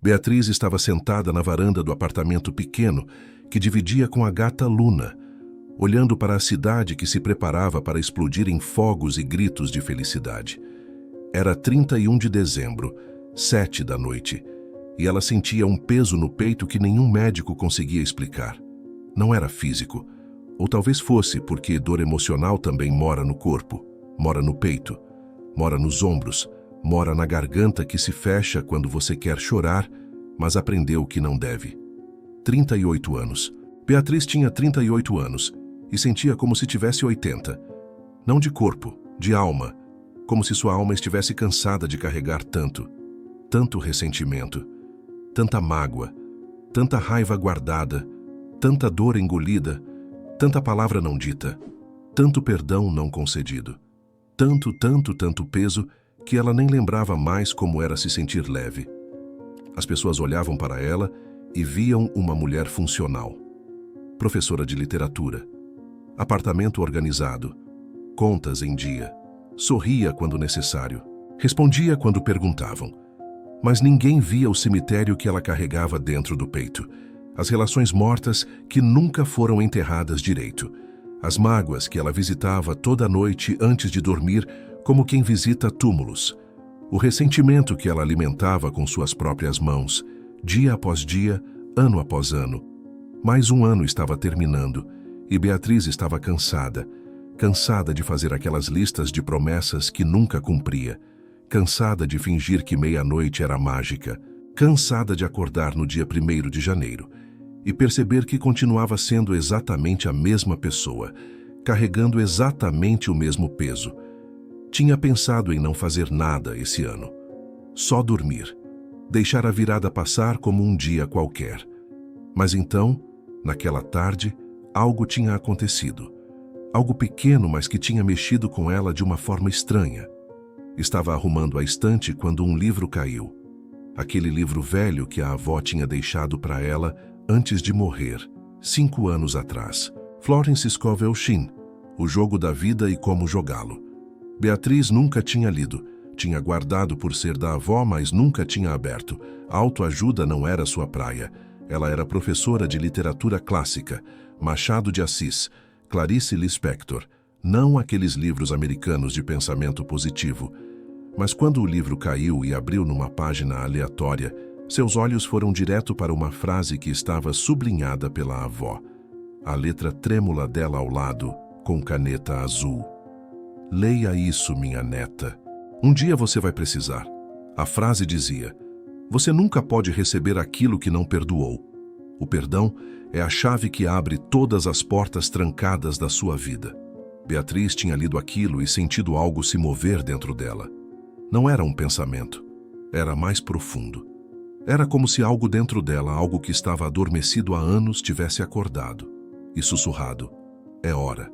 Beatriz estava sentada na varanda do apartamento pequeno que dividia com a gata Luna, olhando para a cidade que se preparava para explodir em fogos e gritos de felicidade. Era 31 de dezembro, 7 da noite, e ela sentia um peso no peito que nenhum médico conseguia explicar. Não era físico, ou talvez fosse porque dor emocional também mora no corpo, mora no peito, mora nos ombros, mora na garganta que se fecha quando você quer chorar, mas aprendeu que não deve. 38 anos. Beatriz tinha 38 anos e sentia como se tivesse 80. Não de corpo, de alma, como se sua alma estivesse cansada de carregar tanto ressentimento, tanta mágoa, tanta raiva guardada, tanta dor engolida, tanta palavra não dita, tanto perdão não concedido, tanto peso que ela nem lembrava mais como era se sentir leve. As pessoas olhavam para ela e viam uma mulher funcional. Professora de literatura, apartamento organizado, contas em dia, sorria quando necessário, respondia quando perguntavam. Mas ninguém via o cemitério que ela carregava dentro do peito, as relações mortas que nunca foram enterradas direito, as mágoas que ela visitava toda noite antes de dormir, como quem visita túmulos, o ressentimento que ela alimentava com suas próprias mãos, dia após dia, ano após ano. Mais um ano estava terminando e Beatriz estava cansada de fazer aquelas listas de promessas que nunca cumpria, cansada de fingir que meia-noite era mágica, cansada de acordar no dia 1º de janeiro e perceber que continuava sendo exatamente a mesma pessoa, carregando exatamente o mesmo peso. Tinha pensado em não fazer nada esse ano. Só dormir. Deixar a virada passar como um dia qualquer. Mas então, naquela tarde, algo tinha acontecido. Algo pequeno, mas que tinha mexido com ela de uma forma estranha. Estava arrumando a estante quando um livro caiu. Aquele livro velho que a avó tinha deixado para ela antes de morrer, 5 anos atrás. Florence Scovel Shinn, O Jogo da Vida e Como Jogá-lo. Beatriz nunca tinha lido. Tinha guardado por ser da avó, mas nunca tinha aberto. Autoajuda não era sua praia. Ela era professora de literatura clássica, Machado de Assis, Clarice Lispector, não aqueles livros americanos de pensamento positivo. Mas quando o livro caiu e abriu numa página aleatória, seus olhos foram direto para uma frase que estava sublinhada pela avó. A letra trêmula dela ao lado, com caneta azul. Leia isso, minha neta. Um dia você vai precisar. A frase dizia: você nunca pode receber aquilo que não perdoou. O perdão é a chave que abre todas as portas trancadas da sua vida. Beatriz tinha lido aquilo e sentido algo se mover dentro dela. Não era um pensamento, era mais profundo. Era como se algo dentro dela, algo que estava adormecido há anos, tivesse acordado e sussurrado: é hora.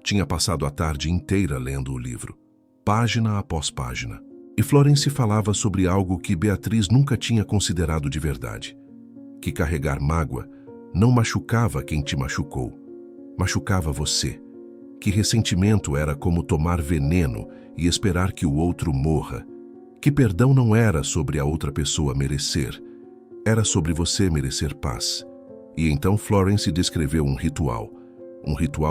Tinha passado a tarde inteira lendo o livro, página após página. E Florence falava sobre algo que Beatriz nunca tinha considerado de verdade. Que carregar mágoa não machucava quem te machucou, machucava você. Que ressentimento era como tomar veneno e esperar que o outro morra. Que perdão não era sobre a outra pessoa merecer, era sobre você merecer paz. E então Florence descreveu um ritual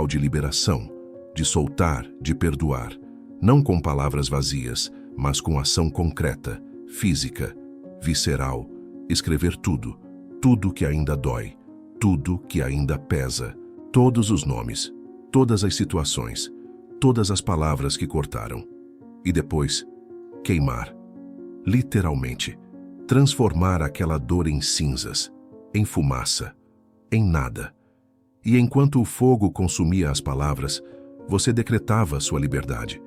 de liberação, de soltar, de perdoar, não com palavras vazias, mas com ação concreta, física, visceral, escrever tudo que ainda dói, tudo que ainda pesa, todos os nomes, todas as situações, todas as palavras que cortaram. E depois, queimar, literalmente, transformar aquela dor em cinzas, em fumaça, em nada. E enquanto o fogo consumia as palavras, você decretava sua liberdade.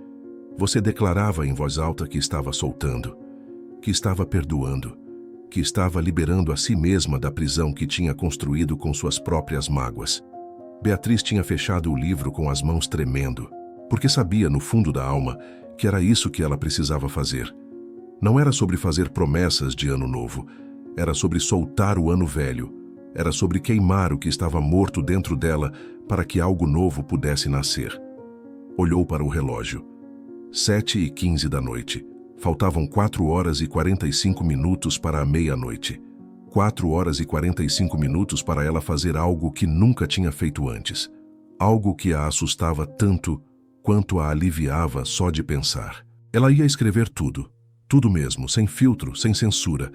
Você declarava em voz alta que estava soltando, que estava perdoando, que estava liberando a si mesma da prisão que tinha construído com suas próprias mágoas. Beatriz tinha fechado o livro com as mãos tremendo, porque sabia no fundo da alma que era isso que ela precisava fazer. Não era sobre fazer promessas de ano novo, era sobre soltar o ano velho, era sobre queimar o que estava morto dentro dela para que algo novo pudesse nascer. Olhou para o relógio. 7h15 da noite. Faltavam 4 horas e 45 minutos para a meia-noite. 4 horas e 45 minutos para ela fazer algo que nunca tinha feito antes. Algo que a assustava tanto quanto a aliviava só de pensar. Ela ia escrever tudo. Tudo mesmo, sem filtro, sem censura,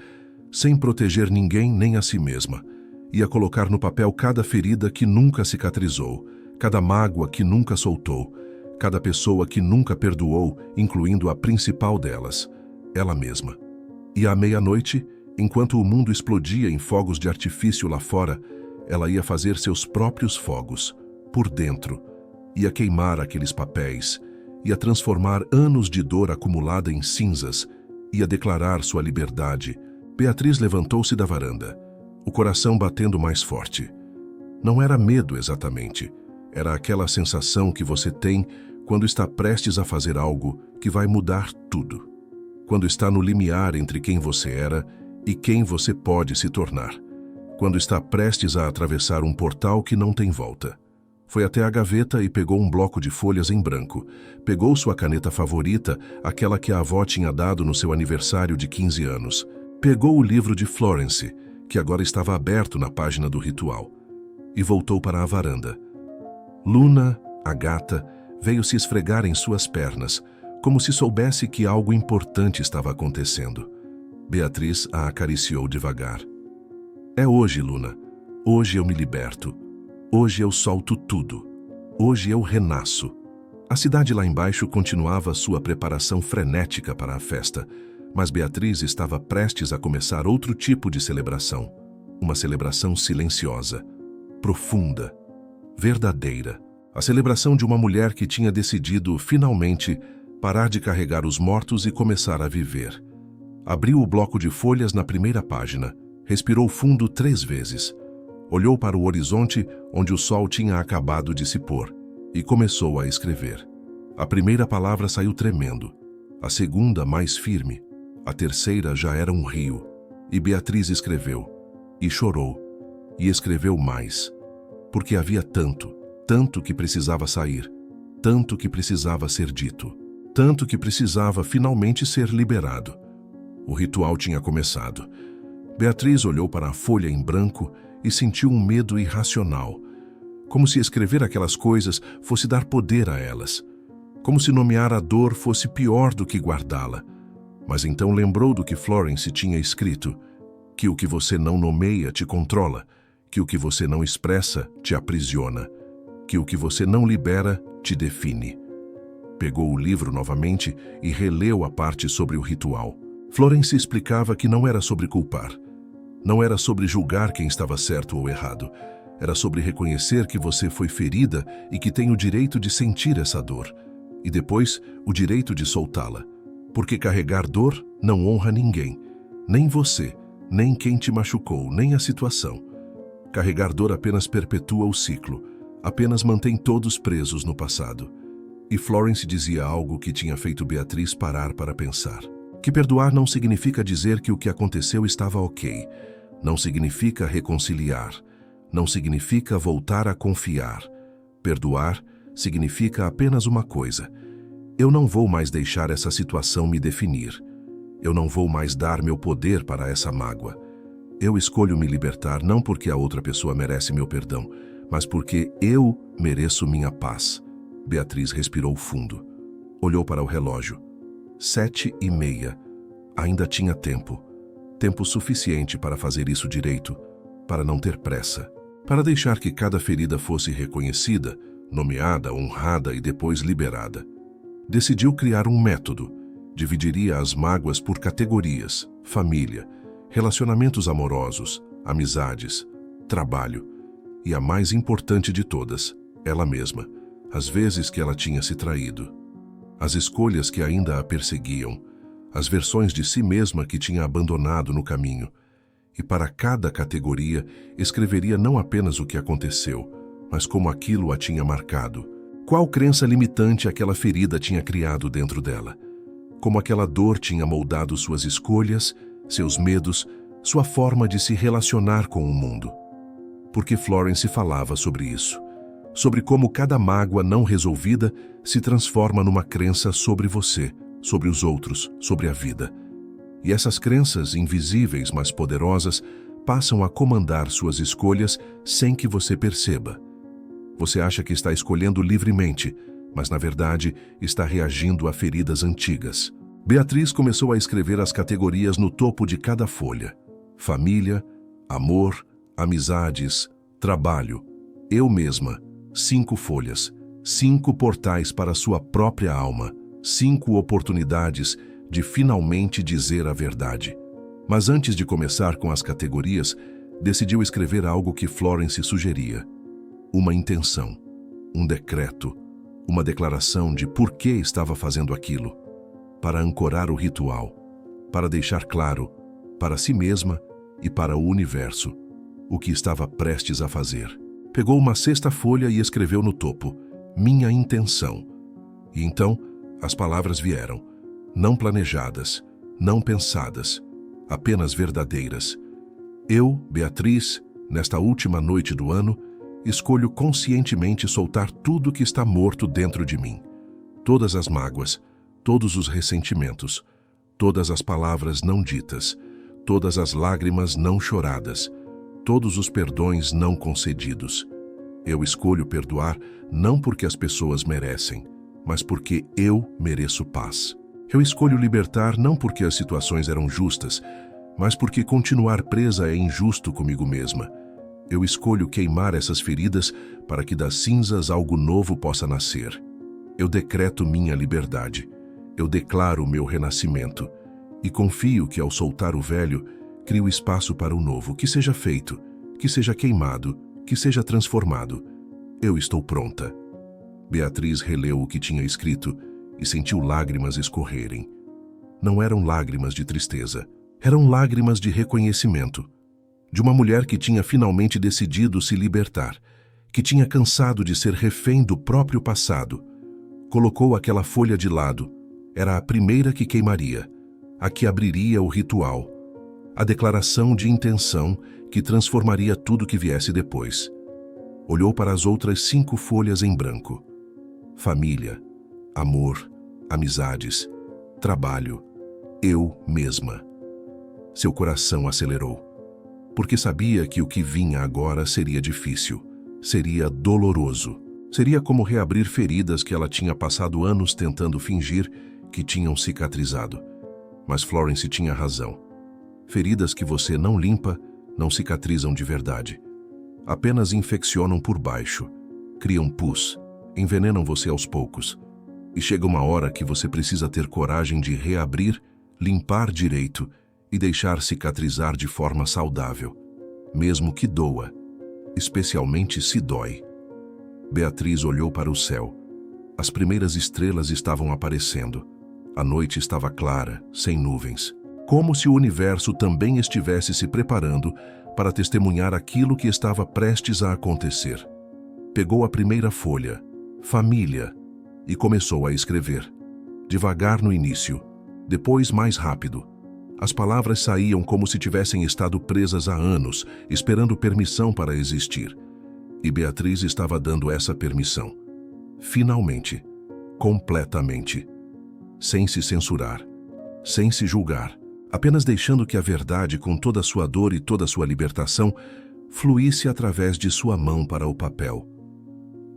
sem proteger ninguém nem a si mesma. Ia colocar no papel cada ferida que nunca cicatrizou, cada mágoa que nunca soltou, cada pessoa que nunca perdoou, incluindo a principal delas, ela mesma. E à meia-noite, enquanto o mundo explodia em fogos de artifício lá fora, ela ia fazer seus próprios fogos, por dentro, ia queimar aqueles papéis, ia transformar anos de dor acumulada em cinzas, ia declarar sua liberdade. Beatriz levantou-se da varanda, o coração batendo mais forte. Não era medo exatamente, era aquela sensação que você tem quando está prestes a fazer algo que vai mudar tudo. Quando está no limiar entre quem você era e quem você pode se tornar. Quando está prestes a atravessar um portal que não tem volta. Foi até a gaveta e pegou um bloco de folhas em branco. Pegou sua caneta favorita, aquela que a avó tinha dado no seu aniversário de 15 anos. Pegou o livro de Florence, que agora estava aberto na página do ritual, e voltou para a varanda. Luna, a gata, veio se esfregar em suas pernas, como se soubesse que algo importante estava acontecendo. Beatriz a acariciou devagar. É hoje, Luna. Hoje eu me liberto. Hoje eu solto tudo. Hoje eu renasço. A cidade lá embaixo continuava sua preparação frenética para a festa, mas Beatriz estava prestes a começar outro tipo de celebração. Uma celebração silenciosa, profunda, verdadeira. A celebração de uma mulher que tinha decidido, finalmente, parar de carregar os mortos e começar a viver. Abriu o bloco de folhas na primeira página, respirou fundo 3 vezes, olhou para o horizonte onde o sol tinha acabado de se pôr e começou a escrever. A primeira palavra saiu tremendo, a segunda mais firme, a terceira já era um rio. E Beatriz escreveu, e chorou, e escreveu mais, porque havia tanto que precisava sair, tanto que precisava ser dito, tanto que precisava finalmente ser liberado. O ritual tinha começado. Beatriz olhou para a folha em branco e sentiu um medo irracional, como se escrever aquelas coisas fosse dar poder a elas, como se nomear a dor fosse pior do que guardá-la. Mas então lembrou do que Florence tinha escrito, que o que você não nomeia te controla, que o que você não expressa te aprisiona, que o que você não libera te define. Pegou o livro novamente e releu a parte sobre o ritual. Florence explicava que não era sobre culpar, não era sobre julgar quem estava certo ou errado, era sobre reconhecer que você foi ferida e que tem o direito de sentir essa dor, e depois o direito de soltá-la, porque carregar dor não honra ninguém, nem você, nem quem te machucou, nem a situação. Carregar dor apenas perpetua o ciclo, apenas mantém todos presos no passado. E Florence dizia algo que tinha feito Beatriz parar para pensar. Que perdoar não significa dizer que o que aconteceu estava ok, não significa reconciliar, não significa voltar a confiar. Perdoar significa apenas uma coisa: eu não vou mais deixar essa situação me definir. Eu não vou mais dar meu poder para essa mágoa. Eu escolho me libertar não porque a outra pessoa merece meu perdão, mas porque eu mereço minha paz. Beatriz respirou fundo. Olhou para o relógio. 7h30. Ainda tinha tempo. Tempo suficiente para fazer isso direito, para não ter pressa, para deixar que cada ferida fosse reconhecida, nomeada, honrada e depois liberada. Decidiu criar um método. Dividiria as mágoas por categorias: família, relacionamentos amorosos, amizades, trabalho e a mais importante de todas, ela mesma, as vezes que ela tinha se traído, as escolhas que ainda a perseguiam, as versões de si mesma que tinha abandonado no caminho. E para cada categoria escreveria não apenas o que aconteceu, mas como aquilo a tinha marcado. Qual crença limitante aquela ferida tinha criado dentro dela? Como aquela dor tinha moldado suas escolhas, seus medos, sua forma de se relacionar com o mundo. Porque Florence falava sobre isso, sobre como cada mágoa não resolvida se transforma numa crença sobre você, sobre os outros, sobre a vida. E essas crenças, invisíveis mas poderosas, passam a comandar suas escolhas sem que você perceba. Você acha que está escolhendo livremente, mas na verdade está reagindo a feridas antigas. Beatriz começou a escrever as categorias no topo de cada folha: família, amor, amizades, trabalho, eu mesma. 5 folhas, 5 portais para sua própria alma, 5 oportunidades de finalmente dizer a verdade. Mas antes de começar com as categorias, decidiu escrever algo que Florence sugeria: uma intenção, um decreto, uma declaração de por que estava fazendo aquilo, para ancorar o ritual, para deixar claro, para si mesma e para o universo, o que estava prestes a fazer. Pegou uma 6ª folha e escreveu no topo: minha intenção. E então as palavras vieram, não planejadas, não pensadas, apenas verdadeiras. Eu, Beatriz, nesta última noite do ano, escolho conscientemente soltar tudo que está morto dentro de mim. Todas as mágoas, todos os ressentimentos, todas as palavras não ditas, todas as lágrimas não choradas, todos os perdões não concedidos. Eu escolho perdoar não porque as pessoas merecem, mas porque eu mereço paz. Eu escolho libertar não porque as situações eram justas, mas porque continuar presa é injusto comigo mesma. Eu escolho queimar essas feridas para que das cinzas algo novo possa nascer. Eu decreto minha liberdade. Eu declaro meu renascimento. E confio que ao soltar o velho, crio espaço para o novo, que seja feito, que seja queimado, que seja transformado. Eu estou pronta. Beatriz releu o que tinha escrito e sentiu lágrimas escorrerem. Não eram lágrimas de tristeza, eram lágrimas de reconhecimento. De uma mulher que tinha finalmente decidido se libertar, que tinha cansado de ser refém do próprio passado. Colocou aquela folha de lado. Era a primeira que queimaria, a que abriria o ritual, a declaração de intenção que transformaria tudo que viesse depois. Olhou para as outras 5 folhas em branco. Família, amor, amizades, trabalho, eu mesma. Seu coração acelerou, porque sabia que o que vinha agora seria difícil, seria doloroso. Seria como reabrir feridas que ela tinha passado anos tentando fingir que tinham cicatrizado. Mas Florence tinha razão. Feridas que você não limpa não cicatrizam de verdade. Apenas infeccionam por baixo, criam pus, envenenam você aos poucos. E chega uma hora que você precisa ter coragem de reabrir, limpar direito e deixar cicatrizar de forma saudável, mesmo que doa, especialmente se dói. Beatriz olhou para o céu. As primeiras estrelas estavam aparecendo. A noite estava clara, sem nuvens, como se o universo também estivesse se preparando para testemunhar aquilo que estava prestes a acontecer. Pegou a primeira folha, família, e começou a escrever. Devagar no início, depois mais rápido. As palavras saíam como se tivessem estado presas há anos, esperando permissão para existir. E Beatriz estava dando essa permissão. Finalmente, completamente. Sem se censurar, sem se julgar, apenas deixando que a verdade, com toda a sua dor e toda a sua libertação, fluísse através de sua mão para o papel.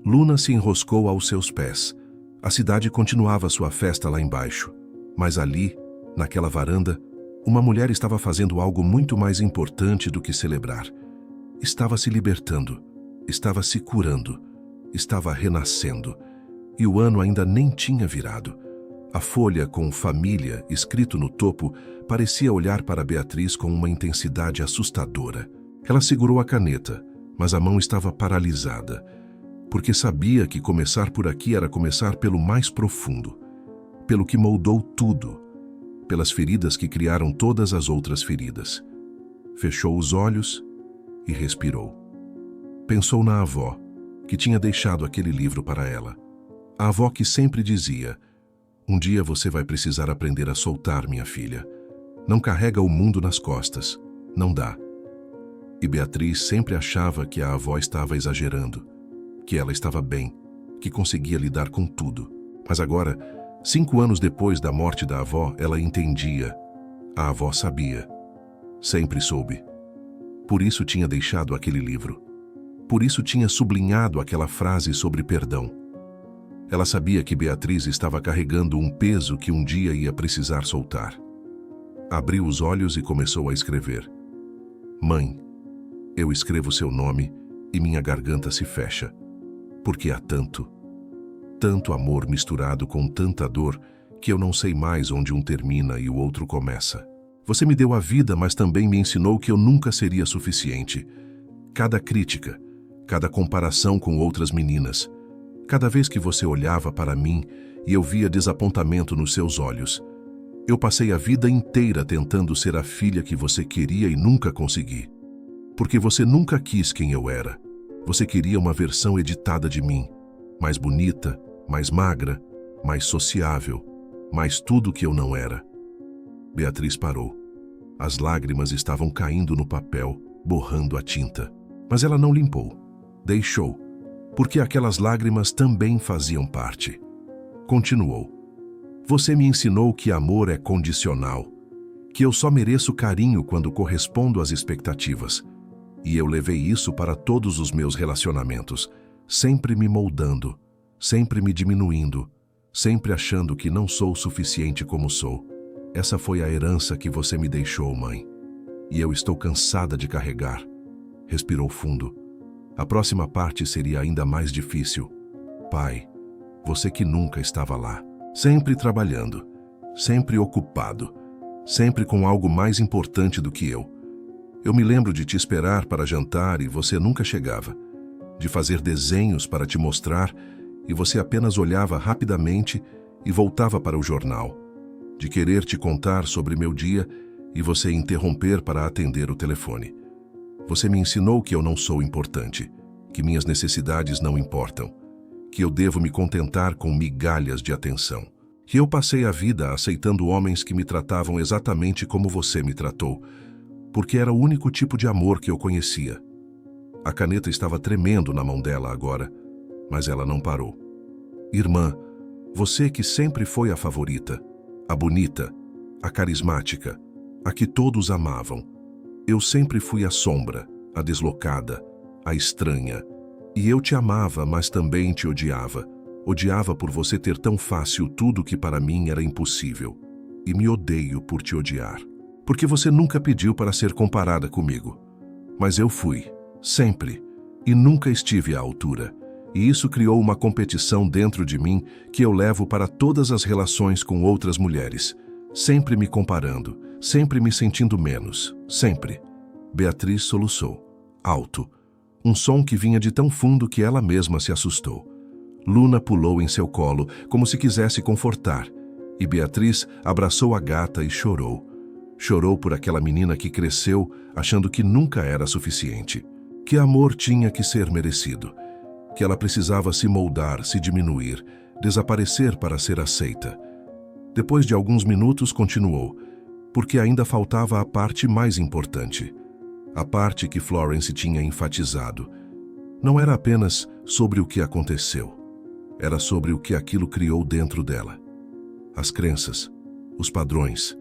Luna se enroscou aos seus pés. A cidade continuava sua festa lá embaixo. Mas ali, naquela varanda, uma mulher estava fazendo algo muito mais importante do que celebrar. Estava se libertando, estava se curando, estava renascendo. E o ano ainda nem tinha virado. A folha com família escrito no topo parecia olhar para Beatriz com uma intensidade assustadora. Ela segurou a caneta, mas a mão estava paralisada, porque sabia que começar por aqui era começar pelo mais profundo, pelo que moldou tudo, pelas feridas que criaram todas as outras feridas. Fechou os olhos e respirou. Pensou na avó, que tinha deixado aquele livro para ela. A avó que sempre dizia: "Um dia você vai precisar aprender a soltar, minha filha. Não carrega o mundo nas costas. Não dá." E Beatriz sempre achava que a avó estava exagerando, que ela estava bem, que conseguia lidar com tudo. Mas agora, 5 anos depois da morte da avó, ela entendia. A avó sabia. Sempre soube. Por isso tinha deixado aquele livro. Por isso tinha sublinhado aquela frase sobre perdão. Ela sabia que Beatriz estava carregando um peso que um dia ia precisar soltar. Abriu os olhos e começou a escrever. Mãe, eu escrevo seu nome e minha garganta se fecha, porque há tanto amor misturado com tanta dor que eu não sei mais onde um termina e o outro começa. Você me deu a vida, mas também me ensinou que eu nunca seria suficiente. Cada crítica, cada comparação com outras meninas, cada vez que você olhava para mim e eu via desapontamento nos seus olhos, eu passei a vida inteira tentando ser a filha que você queria e nunca consegui. Porque você nunca quis quem eu era. Você queria uma versão editada de mim, mais bonita, mais magra, mais sociável, mais tudo que eu não era. Beatriz parou. As lágrimas estavam caindo no papel, borrando a tinta. Mas ela não limpou. Deixou, porque aquelas lágrimas também faziam parte. Continuou. Você me ensinou que amor é condicional, que eu só mereço carinho quando correspondo às expectativas. E eu levei isso para todos os meus relacionamentos, sempre me moldando, sempre me diminuindo, sempre achando que não sou o suficiente como sou. Essa foi a herança que você me deixou, mãe. E eu estou cansada de carregar. Respirou fundo. A próxima parte seria ainda mais difícil. Pai, você que nunca estava lá, sempre trabalhando, sempre ocupado, sempre com algo mais importante do que eu. Eu me lembro de te esperar para jantar e você nunca chegava, de fazer desenhos para te mostrar e você apenas olhava rapidamente e voltava para o jornal, de querer te contar sobre meu dia e você interromper para atender o telefone. Você me ensinou que eu não sou importante, que minhas necessidades não importam, que eu devo me contentar com migalhas de atenção. Que eu passei a vida aceitando homens que me tratavam exatamente como você me tratou, porque era o único tipo de amor que eu conhecia. A caneta estava tremendo na mão dela agora, mas ela não parou. Irmã, você que sempre foi a favorita, a bonita, a carismática, a que todos amavam. Eu sempre fui a sombra, a deslocada, a estranha. E eu te amava, mas também te odiava. Odiava por você ter tão fácil tudo que para mim era impossível. E me odeio por te odiar. Porque você nunca pediu para ser comparada comigo. Mas eu fui, sempre, e nunca estive à altura. E isso criou uma competição dentro de mim que eu levo para todas as relações com outras mulheres. Sempre me comparando, sempre me sentindo menos, sempre. Beatriz soluçou, alto. Um som que vinha de tão fundo que ela mesma se assustou. Luna pulou em seu colo, como se quisesse confortar, e Beatriz abraçou a gata e chorou. Chorou por aquela menina que cresceu achando que nunca era suficiente, que amor tinha que ser merecido, que ela precisava se moldar, se diminuir, desaparecer para ser aceita. Depois de alguns minutos continuou, porque ainda faltava a parte mais importante. A parte que Florence tinha enfatizado. Não era apenas sobre o que aconteceu. Era sobre o que aquilo criou dentro dela. As crenças, os padrões,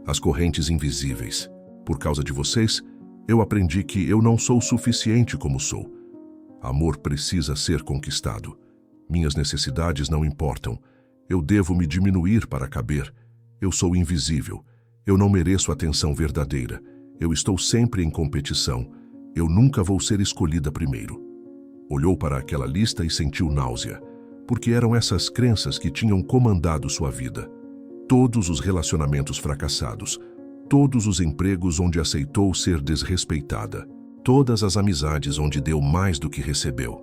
as correntes invisíveis. Por causa de vocês, eu aprendi que eu não sou suficiente como sou. Amor precisa ser conquistado. Minhas necessidades não importam. Eu devo me diminuir para caber. Eu sou invisível. Eu não mereço atenção verdadeira. Eu estou sempre em competição. Eu nunca vou ser escolhida primeiro. Olhou para aquela lista e sentiu náusea, porque eram essas crenças que tinham comandado sua vida. Todos os relacionamentos fracassados, todos os empregos onde aceitou ser desrespeitada, todas as amizades onde deu mais do que recebeu,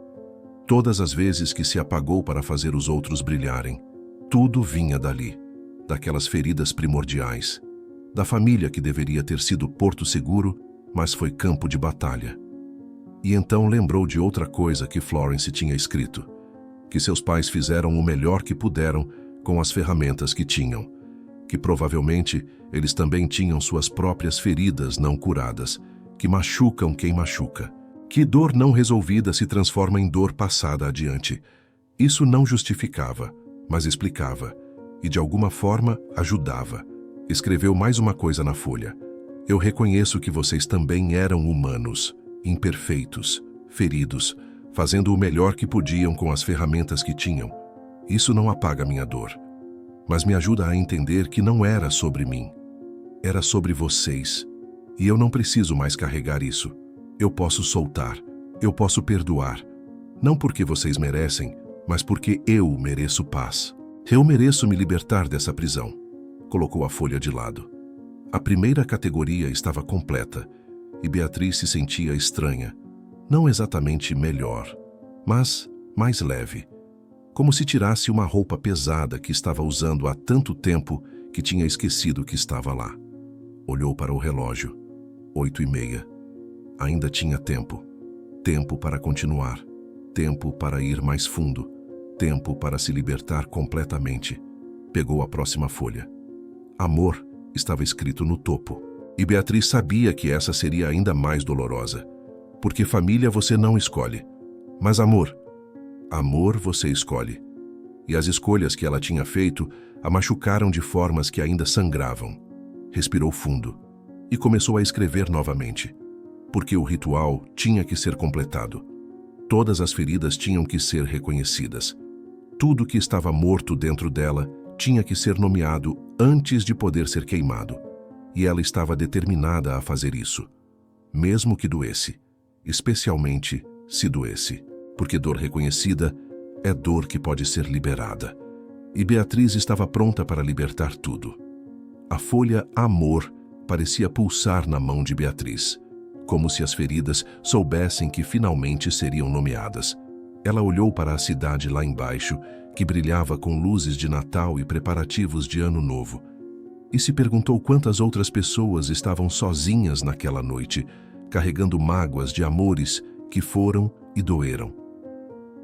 todas as vezes que se apagou para fazer os outros brilharem. Tudo vinha dali, daquelas feridas primordiais, da família que deveria ter sido porto seguro, mas foi campo de batalha. E então lembrou de outra coisa que Florence tinha escrito, que seus pais fizeram o melhor que puderam com as ferramentas que tinham, que provavelmente eles também tinham suas próprias feridas não curadas, que machucam quem machuca, que dor não resolvida se transforma em dor passada adiante. Isso não justificava, mas explicava, e de alguma forma ajudava. Escreveu mais uma coisa na folha. Eu reconheço que vocês também eram humanos, imperfeitos, feridos, fazendo o melhor que podiam com as ferramentas que tinham. Isso não apaga minha dor, mas me ajuda a entender que não era sobre mim. Era sobre vocês. E eu não preciso mais carregar isso. Eu posso soltar. Eu posso perdoar. Não porque vocês merecem, mas porque eu mereço paz. Eu mereço me libertar dessa prisão. Colocou a folha de lado. A primeira categoria estava completa, e Beatriz se sentia estranha. Não exatamente melhor, mas mais leve. Como se tirasse uma roupa pesada que estava usando há tanto tempo que tinha esquecido que estava lá. Olhou para o relógio. 8h30. Ainda tinha tempo. Tempo para continuar. Tempo para ir mais fundo. Tempo para se libertar completamente. Pegou a próxima folha. Amor estava escrito no topo. E Beatriz sabia que essa seria ainda mais dolorosa. Porque família você não escolhe. Mas amor você escolhe. E as escolhas que ela tinha feito a machucaram de formas que ainda sangravam. Respirou fundo e começou a escrever novamente. Porque o ritual tinha que ser completado. Todas as feridas tinham que ser reconhecidas. Tudo que estava morto dentro dela tinha que ser nomeado antes de poder ser queimado. E ela estava determinada a fazer isso. Mesmo que doesse. Especialmente se doesse. Porque dor reconhecida é dor que pode ser liberada. E Beatriz estava pronta para libertar tudo. A folha Amor parecia pulsar na mão de Beatriz, como se as feridas soubessem que finalmente seriam nomeadas. Ela olhou para a cidade lá embaixo, que brilhava com luzes de Natal e preparativos de Ano Novo, e se perguntou quantas outras pessoas estavam sozinhas naquela noite, carregando mágoas de amores que foram e doeram.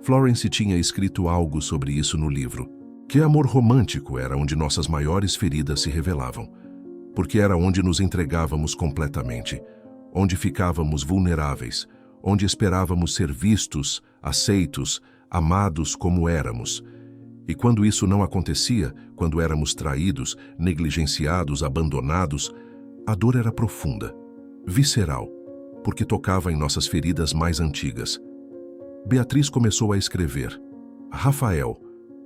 Florence tinha escrito algo sobre isso no livro, que amor romântico era onde nossas maiores feridas se revelavam, porque era onde nos entregávamos completamente, onde ficávamos vulneráveis, onde esperávamos ser vistos, aceitos, amados como éramos. E quando isso não acontecia, quando éramos traídos, negligenciados, abandonados, a dor era profunda, visceral, porque tocava em nossas feridas mais antigas. Beatriz começou a escrever. Rafael,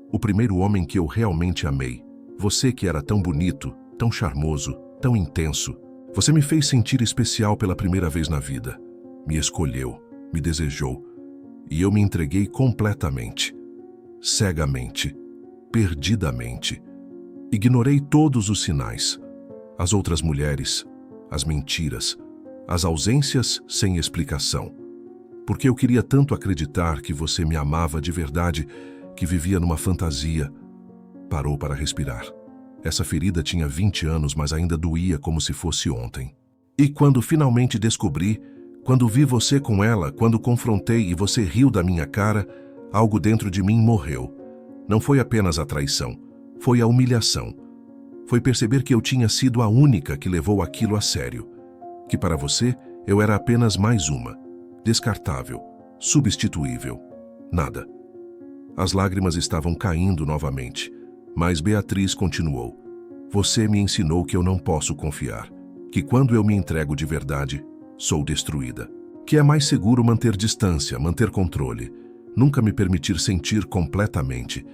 o primeiro homem que eu realmente amei. Você que era tão bonito, tão charmoso, tão intenso. Você me fez sentir especial pela primeira vez na vida. Me escolheu, me desejou. E eu me entreguei completamente. Cegamente. Perdidamente. Ignorei todos os sinais. As outras mulheres, as mentiras, as ausências sem explicação. Porque eu queria tanto acreditar que você me amava de verdade, que vivia numa fantasia. Parou para respirar. Essa ferida tinha 20 anos, mas ainda doía como se fosse ontem. E quando finalmente descobri, quando vi você com ela, quando confrontei e você riu da minha cara, algo dentro de mim morreu. Não foi apenas a traição, foi a humilhação. Foi perceber que eu tinha sido a única que levou aquilo a sério. Que para você, eu era apenas mais uma. Descartável, substituível. Nada. As lágrimas estavam caindo novamente, mas Beatriz continuou. Você me ensinou que eu não posso confiar, que quando eu me entrego de verdade, sou destruída. Que é mais seguro manter distância, manter controle, nunca me permitir sentir completamente.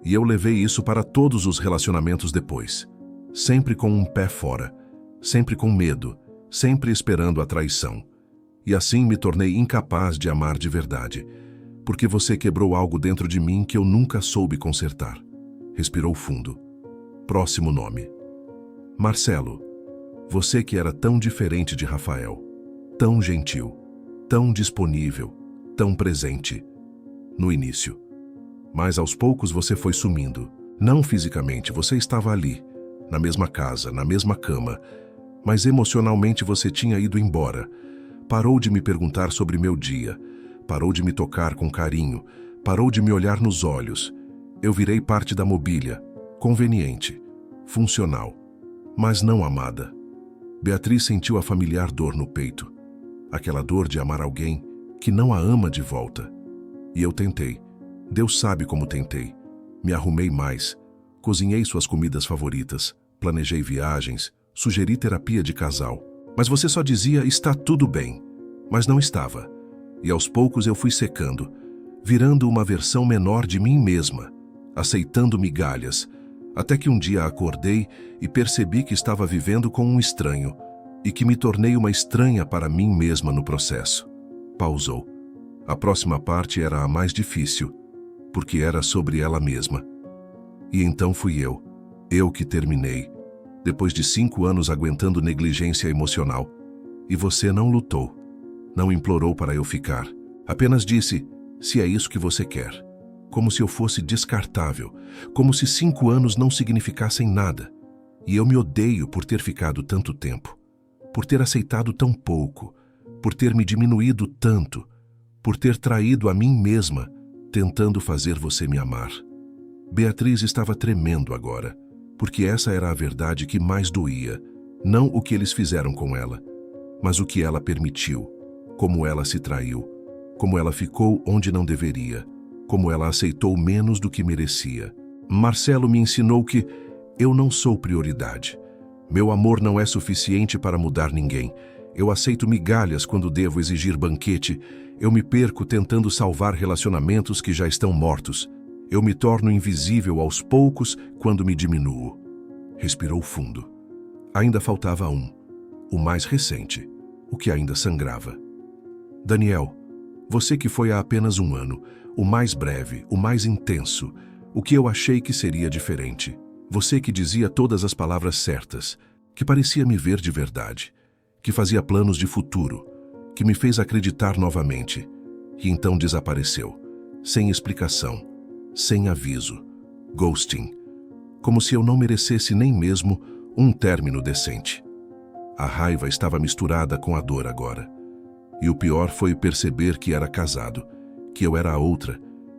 E eu levei isso para todos os relacionamentos depois. Sempre com um pé fora, sempre com medo, sempre esperando a traição. E assim me tornei incapaz de amar de verdade, porque você quebrou algo dentro de mim que eu nunca soube consertar. Respirou fundo. Próximo nome. Marcelo. Você que era tão diferente de Rafael. Tão gentil. Tão disponível. Tão presente. No início. Mas aos poucos você foi sumindo. Não fisicamente, você estava ali. Na mesma casa, na mesma cama. Mas emocionalmente você tinha ido embora. Parou de me perguntar sobre meu dia. Parou de me tocar com carinho. Parou de me olhar nos olhos. Eu virei parte da mobília. Conveniente. Funcional. Mas não amada. Beatriz sentiu a familiar dor no peito. Aquela dor de amar alguém que não a ama de volta. E eu tentei. Deus sabe como tentei. Me arrumei mais. Cozinhei suas comidas favoritas. Planejei viagens. Sugeri terapia de casal. Mas você só dizia, está tudo bem. Mas não estava. E aos poucos eu fui secando, virando uma versão menor de mim mesma, aceitando migalhas, até que um dia acordei e percebi que estava vivendo com um estranho e que me tornei uma estranha para mim mesma no processo. Pausou. A próxima parte era a mais difícil, porque era sobre ela mesma. E então fui eu que terminei, depois de 5 anos aguentando negligência emocional. E você não lutou, não implorou para eu ficar. Apenas disse, se é isso que você quer. Como se eu fosse descartável, como se 5 anos não significassem nada. E eu me odeio por ter ficado tanto tempo, por ter aceitado tão pouco, por ter me diminuído tanto, por ter traído a mim mesma, tentando fazer você me amar. Beatriz estava tremendo agora, porque essa era a verdade que mais doía, não o que eles fizeram com ela, mas o que ela permitiu, como ela se traiu, como ela ficou onde não deveria, como ela aceitou menos do que merecia. Marcelo me ensinou que eu não sou prioridade. Meu amor não é suficiente para mudar ninguém. Eu aceito migalhas quando devo exigir banquete. Eu me perco tentando salvar relacionamentos que já estão mortos. Eu me torno invisível aos poucos quando me diminuo. Respirou fundo. Ainda faltava o mais recente, o que ainda sangrava. Daniel, você que foi há apenas 1 ano, o mais breve, o mais intenso, o que eu achei que seria diferente. Você que dizia todas as palavras certas, que parecia me ver de verdade, que fazia planos de futuro, que me fez acreditar novamente, e então desapareceu, sem explicação, sem aviso, ghosting, como se eu não merecesse nem mesmo um término decente. A raiva estava misturada com a dor agora. E o pior foi perceber que era casado, que eu era a outra,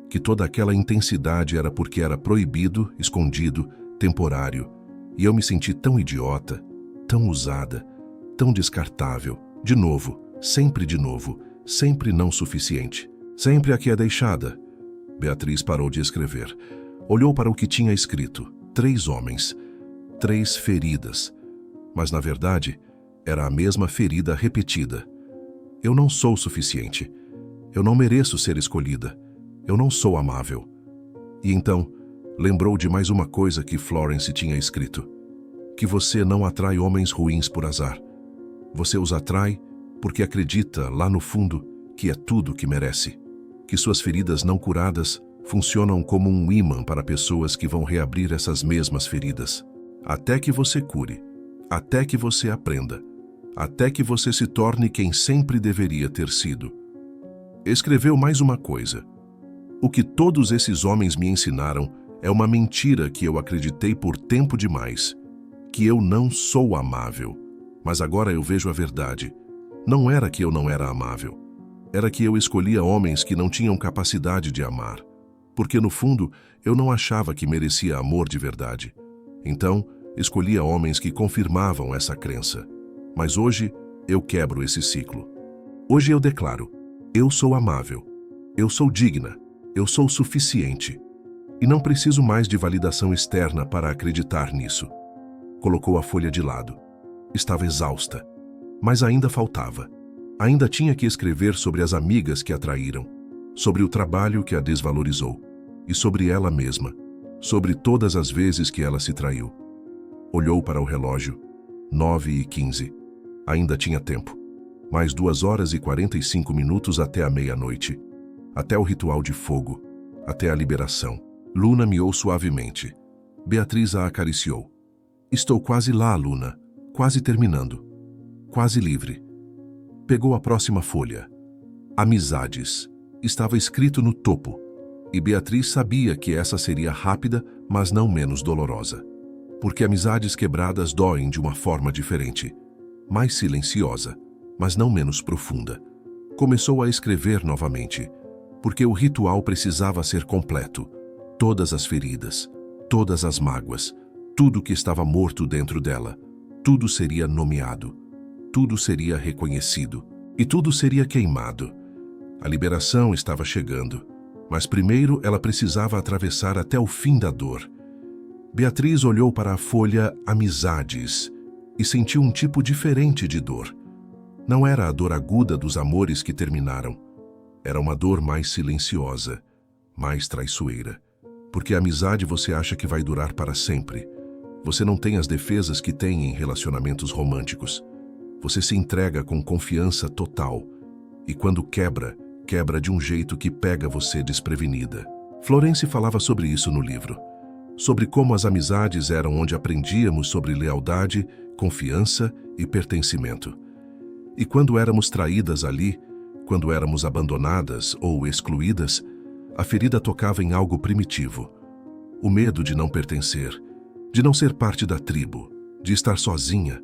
que toda aquela intensidade era porque era proibido, escondido, temporário, e eu me senti tão idiota, tão usada, tão descartável, de novo, sempre não suficiente, sempre aqui é deixada. Beatriz parou de escrever, olhou para o que tinha escrito, 3 homens, 3 feridas, mas na verdade era a mesma ferida repetida. Eu não sou suficiente, eu não mereço ser escolhida, eu não sou amável. E então, lembrou de mais uma coisa que Florence tinha escrito, que você não atrai homens ruins por azar. Você os atrai porque acredita, lá no fundo, que é tudo que merece. Que suas feridas não curadas funcionam como um ímã para pessoas que vão reabrir essas mesmas feridas. Até que você cure, até que você aprenda, até que você se torne quem sempre deveria ter sido. Escreveu mais uma coisa. O que todos esses homens me ensinaram é uma mentira que eu acreditei por tempo demais, que eu não sou amável. Mas agora eu vejo a verdade. Não era que eu não era amável. Era que eu escolhia homens que não tinham capacidade de amar. Porque no fundo, eu não achava que merecia amor de verdade. Então, escolhia homens que confirmavam essa crença. Mas hoje, eu quebro esse ciclo. Hoje eu declaro, eu sou amável, eu sou digna, eu sou suficiente. E não preciso mais de validação externa para acreditar nisso. Colocou a folha de lado. Estava exausta, mas ainda faltava. Ainda tinha que escrever sobre as amigas que a traíram, sobre o trabalho que a desvalorizou, e sobre ela mesma, sobre todas as vezes que ela se traiu. Olhou para o relógio, 9h15. Ainda tinha tempo. Mais 2 horas e 45 minutos até a meia-noite. Até o ritual de fogo. Até a liberação. Luna miou suavemente. Beatriz a acariciou. Estou quase lá, Luna. Quase terminando. Quase livre. Pegou a próxima folha. Amizades. Estava escrito no topo. E Beatriz sabia que essa seria rápida, mas não menos dolorosa. Porque amizades quebradas doem de uma forma diferente. Mais silenciosa, mas não menos profunda. Começou a escrever novamente, porque o ritual precisava ser completo. Todas as feridas, todas as mágoas, tudo que estava morto dentro dela, tudo seria nomeado, tudo seria reconhecido e tudo seria queimado. A liberação estava chegando, mas primeiro ela precisava atravessar até o fim da dor. Beatriz olhou para a folha Amizades e senti um tipo diferente de dor. Não era a dor aguda dos amores que terminaram. Era uma dor mais silenciosa, mais traiçoeira. Porque a amizade você acha que vai durar para sempre. Você não tem as defesas que tem em relacionamentos românticos. Você se entrega com confiança total. E quando quebra, quebra de um jeito que pega você desprevenida. Florence falava sobre isso no livro. Sobre como as amizades eram onde aprendíamos sobre lealdade, confiança e pertencimento. E quando éramos traídas ali, quando éramos abandonadas ou excluídas, a ferida tocava em algo primitivo. O medo de não pertencer, de não ser parte da tribo, de estar sozinha.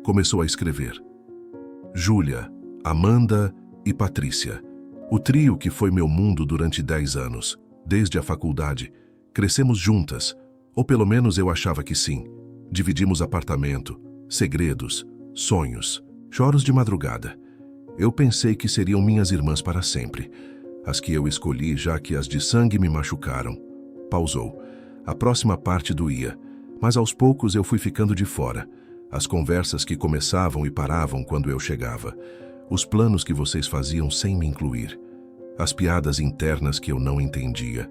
Começou a escrever. Júlia, Amanda e Patrícia. O trio que foi meu mundo durante 10 anos, desde a faculdade. Crescemos juntas, ou pelo menos eu achava que sim. Dividimos apartamento, segredos, sonhos, choros de madrugada. Eu pensei que seriam minhas irmãs para sempre. As que eu escolhi, já que as de sangue me machucaram. Pausou. A próxima parte doía, mas aos poucos eu fui ficando de fora. As conversas que começavam e paravam quando eu chegava. Os planos que vocês faziam sem me incluir. As piadas internas que eu não entendia.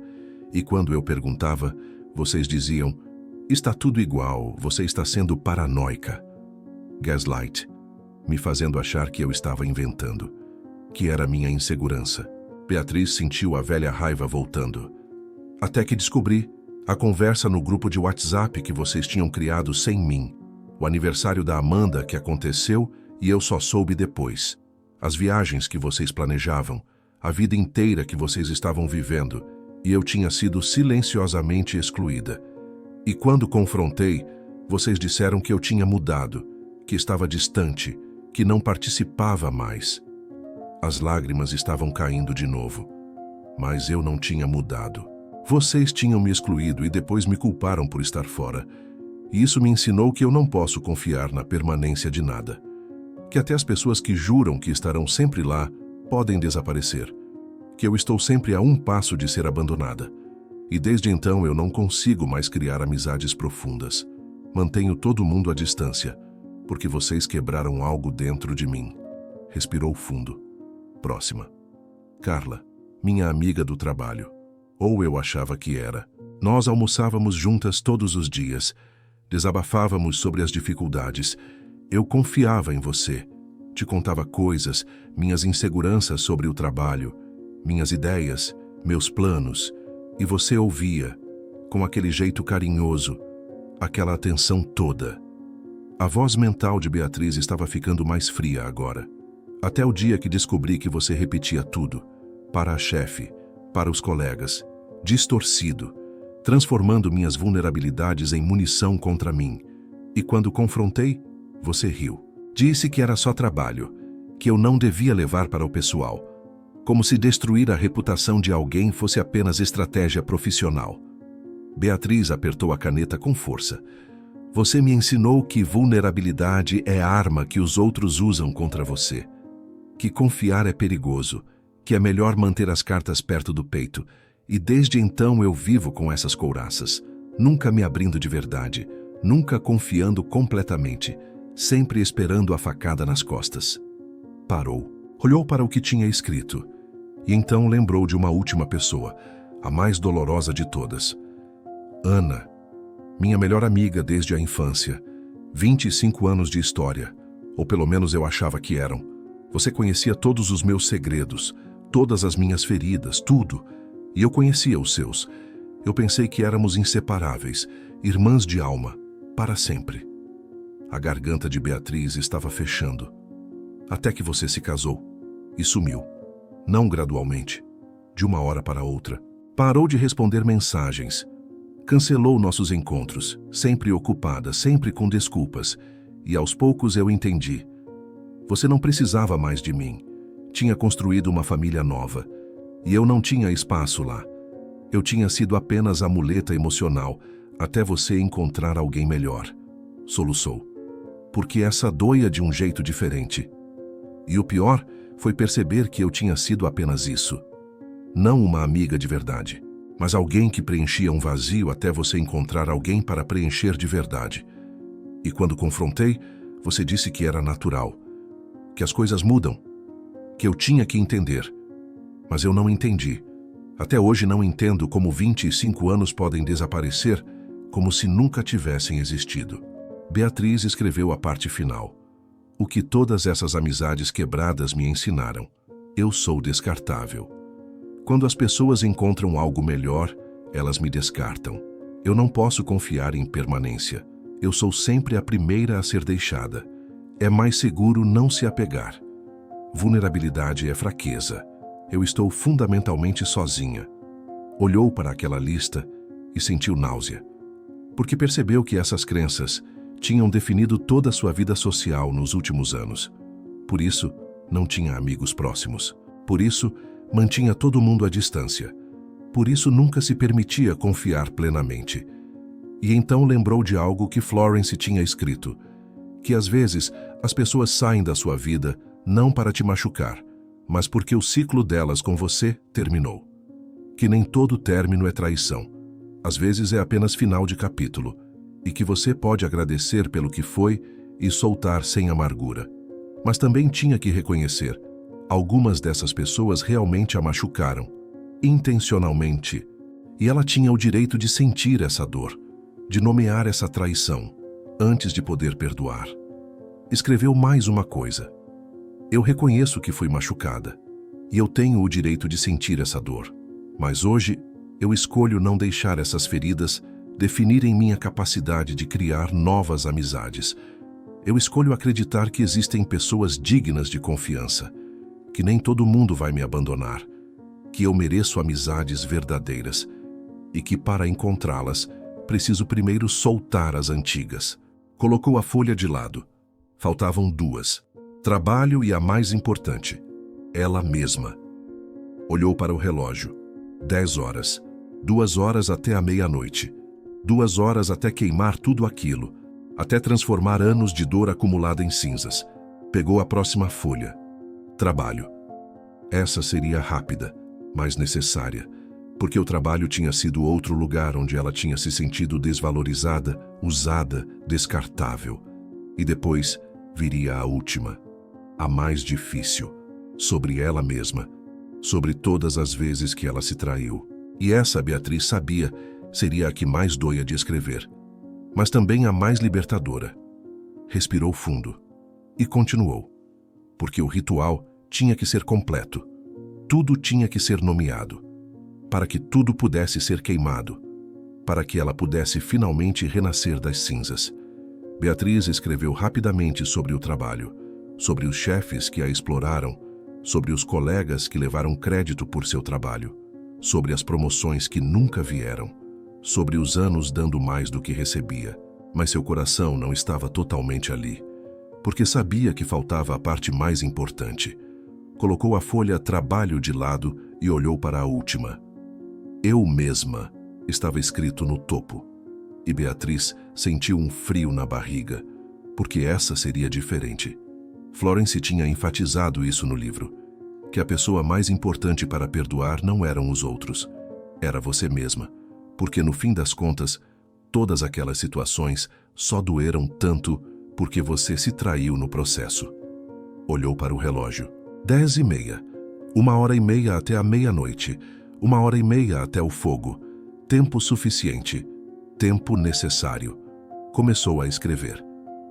E quando eu perguntava, vocês diziam: está tudo igual, você está sendo paranoica. Gaslight. Me fazendo achar que eu estava inventando. Que era minha insegurança. Beatriz sentiu a velha raiva voltando. Até que descobri a conversa no grupo de WhatsApp que vocês tinham criado sem mim. O aniversário da Amanda que aconteceu e eu só soube depois. As viagens que vocês planejavam, a vida inteira que vocês estavam vivendo, e eu tinha sido silenciosamente excluída. E quando confrontei, vocês disseram que eu tinha mudado, que estava distante, que não participava mais. As lágrimas estavam caindo de novo. Mas eu não tinha mudado. Vocês tinham me excluído e depois me culparam por estar fora. E isso me ensinou que eu não posso confiar na permanência de nada. Que até as pessoas que juram que estarão sempre lá podem desaparecer. Que eu estou sempre a um passo de ser abandonada. E desde então eu não consigo mais criar amizades profundas. Mantenho todo mundo à distância, porque vocês quebraram algo dentro de mim. Respirou fundo. Próxima. Carla, minha amiga do trabalho. Ou eu achava que era. Nós almoçávamos juntas todos os dias. Desabafávamos sobre as dificuldades. Eu confiava em você. Te contava coisas, minhas inseguranças sobre o trabalho, minhas ideias, meus planos. E você ouvia, com aquele jeito carinhoso, aquela atenção toda. A voz mental de Beatriz estava ficando mais fria agora. Até o dia que descobri que você repetia tudo, para a chefe, para os colegas, distorcido, transformando minhas vulnerabilidades em munição contra mim. E quando confrontei, você riu. Disse que era só trabalho, que eu não devia levar para o pessoal, como se destruir a reputação de alguém fosse apenas estratégia profissional. Beatriz apertou a caneta com força. Você me ensinou que vulnerabilidade é a arma que os outros usam contra você. Que confiar é perigoso, que é melhor manter as cartas perto do peito. E desde então eu vivo com essas couraças, nunca me abrindo de verdade, nunca confiando completamente, sempre esperando a facada nas costas. Parou, olhou para o que tinha escrito, e então lembrou de uma última pessoa, a mais dolorosa de todas. Ana, minha melhor amiga desde a infância, 25 anos de história, ou pelo menos eu achava que eram. Você conhecia todos os meus segredos, todas as minhas feridas, tudo, e eu conhecia os seus. Eu pensei que éramos inseparáveis, irmãs de alma, para sempre. A garganta de Beatriz estava fechando, até que você se casou e sumiu. Não gradualmente, de uma hora para outra. Parou de responder mensagens. Cancelou nossos encontros, sempre ocupada, sempre com desculpas. E aos poucos eu entendi. Você não precisava mais de mim. Tinha construído uma família nova. E eu não tinha espaço lá. Eu tinha sido apenas a muleta emocional, até você encontrar alguém melhor. Soluçou. Porque essa doía de um jeito diferente. E o pior foi perceber que eu tinha sido apenas isso. Não uma amiga de verdade, mas alguém que preenchia um vazio até você encontrar alguém para preencher de verdade. E quando confrontei, você disse que era natural, que as coisas mudam, que eu tinha que entender. Mas eu não entendi. Até hoje não entendo como 25 anos podem desaparecer como se nunca tivessem existido. Beatriz escreveu a parte final. O que todas essas amizades quebradas me ensinaram. Eu sou descartável. Quando as pessoas encontram algo melhor, elas me descartam. Eu não posso confiar em permanência. Eu sou sempre a primeira a ser deixada. É mais seguro não se apegar. Vulnerabilidade é fraqueza. Eu estou fundamentalmente sozinha. Olhou para aquela lista e sentiu náusea, porque percebeu que essas crenças tinham definido toda a sua vida social nos últimos anos. Por isso, não tinha amigos próximos. Por isso, mantinha todo mundo à distância. Por isso, nunca se permitia confiar plenamente. E então lembrou de algo que Florence tinha escrito, que às vezes as pessoas saem da sua vida não para te machucar, mas porque o ciclo delas com você terminou. Que nem todo término é traição. Às vezes é apenas final de capítulo, e que você pode agradecer pelo que foi e soltar sem amargura. Mas também tinha que reconhecer, algumas dessas pessoas realmente a machucaram, intencionalmente, e ela tinha o direito de sentir essa dor, de nomear essa traição, antes de poder perdoar. Escreveu mais uma coisa. Eu reconheço que fui machucada, e eu tenho o direito de sentir essa dor. Mas hoje, eu escolho não deixar essas feridas definirem minha capacidade de criar novas amizades. Eu escolho acreditar que existem pessoas dignas de confiança, que nem todo mundo vai me abandonar, que eu mereço amizades verdadeiras e que, para encontrá-las, preciso primeiro soltar as antigas. Colocou a folha de lado. Faltavam duas. Trabalho e a mais importante, ela mesma. Olhou para o relógio. 10 horas. 2 horas até a meia-noite. 2 horas até queimar tudo aquilo, até transformar anos de dor acumulada em cinzas. Pegou a próxima folha. Trabalho. Essa seria rápida, mas necessária, porque o trabalho tinha sido outro lugar onde ela tinha se sentido desvalorizada, usada, descartável. E depois viria a última, a mais difícil, sobre ela mesma, sobre todas as vezes que ela se traiu. E essa, Beatriz sabia, seria a que mais doía de escrever, mas também a mais libertadora. Respirou fundo e continuou, porque o ritual tinha que ser completo. Tudo tinha que ser nomeado, para que tudo pudesse ser queimado, para que ela pudesse finalmente renascer das cinzas. Beatriz escreveu rapidamente sobre o trabalho, sobre os chefes que a exploraram, sobre os colegas que levaram crédito por seu trabalho, sobre as promoções que nunca vieram, sobre os anos dando mais do que recebia. Mas seu coração não estava totalmente ali, porque sabia que faltava a parte mais importante. Colocou a folha trabalho de lado e olhou para a última. Eu mesma estava escrito no topo, e Beatriz sentiu um frio na barriga, porque essa seria diferente. Florence tinha enfatizado isso no livro, que a pessoa mais importante para perdoar não eram os outros, era você mesma, porque no fim das contas, todas aquelas situações só doeram tanto porque você se traiu no processo. Olhou para o relógio. 10h30. 1h30 até a meia-noite. 1h30 até o fogo. Tempo suficiente. Tempo necessário. Começou a escrever.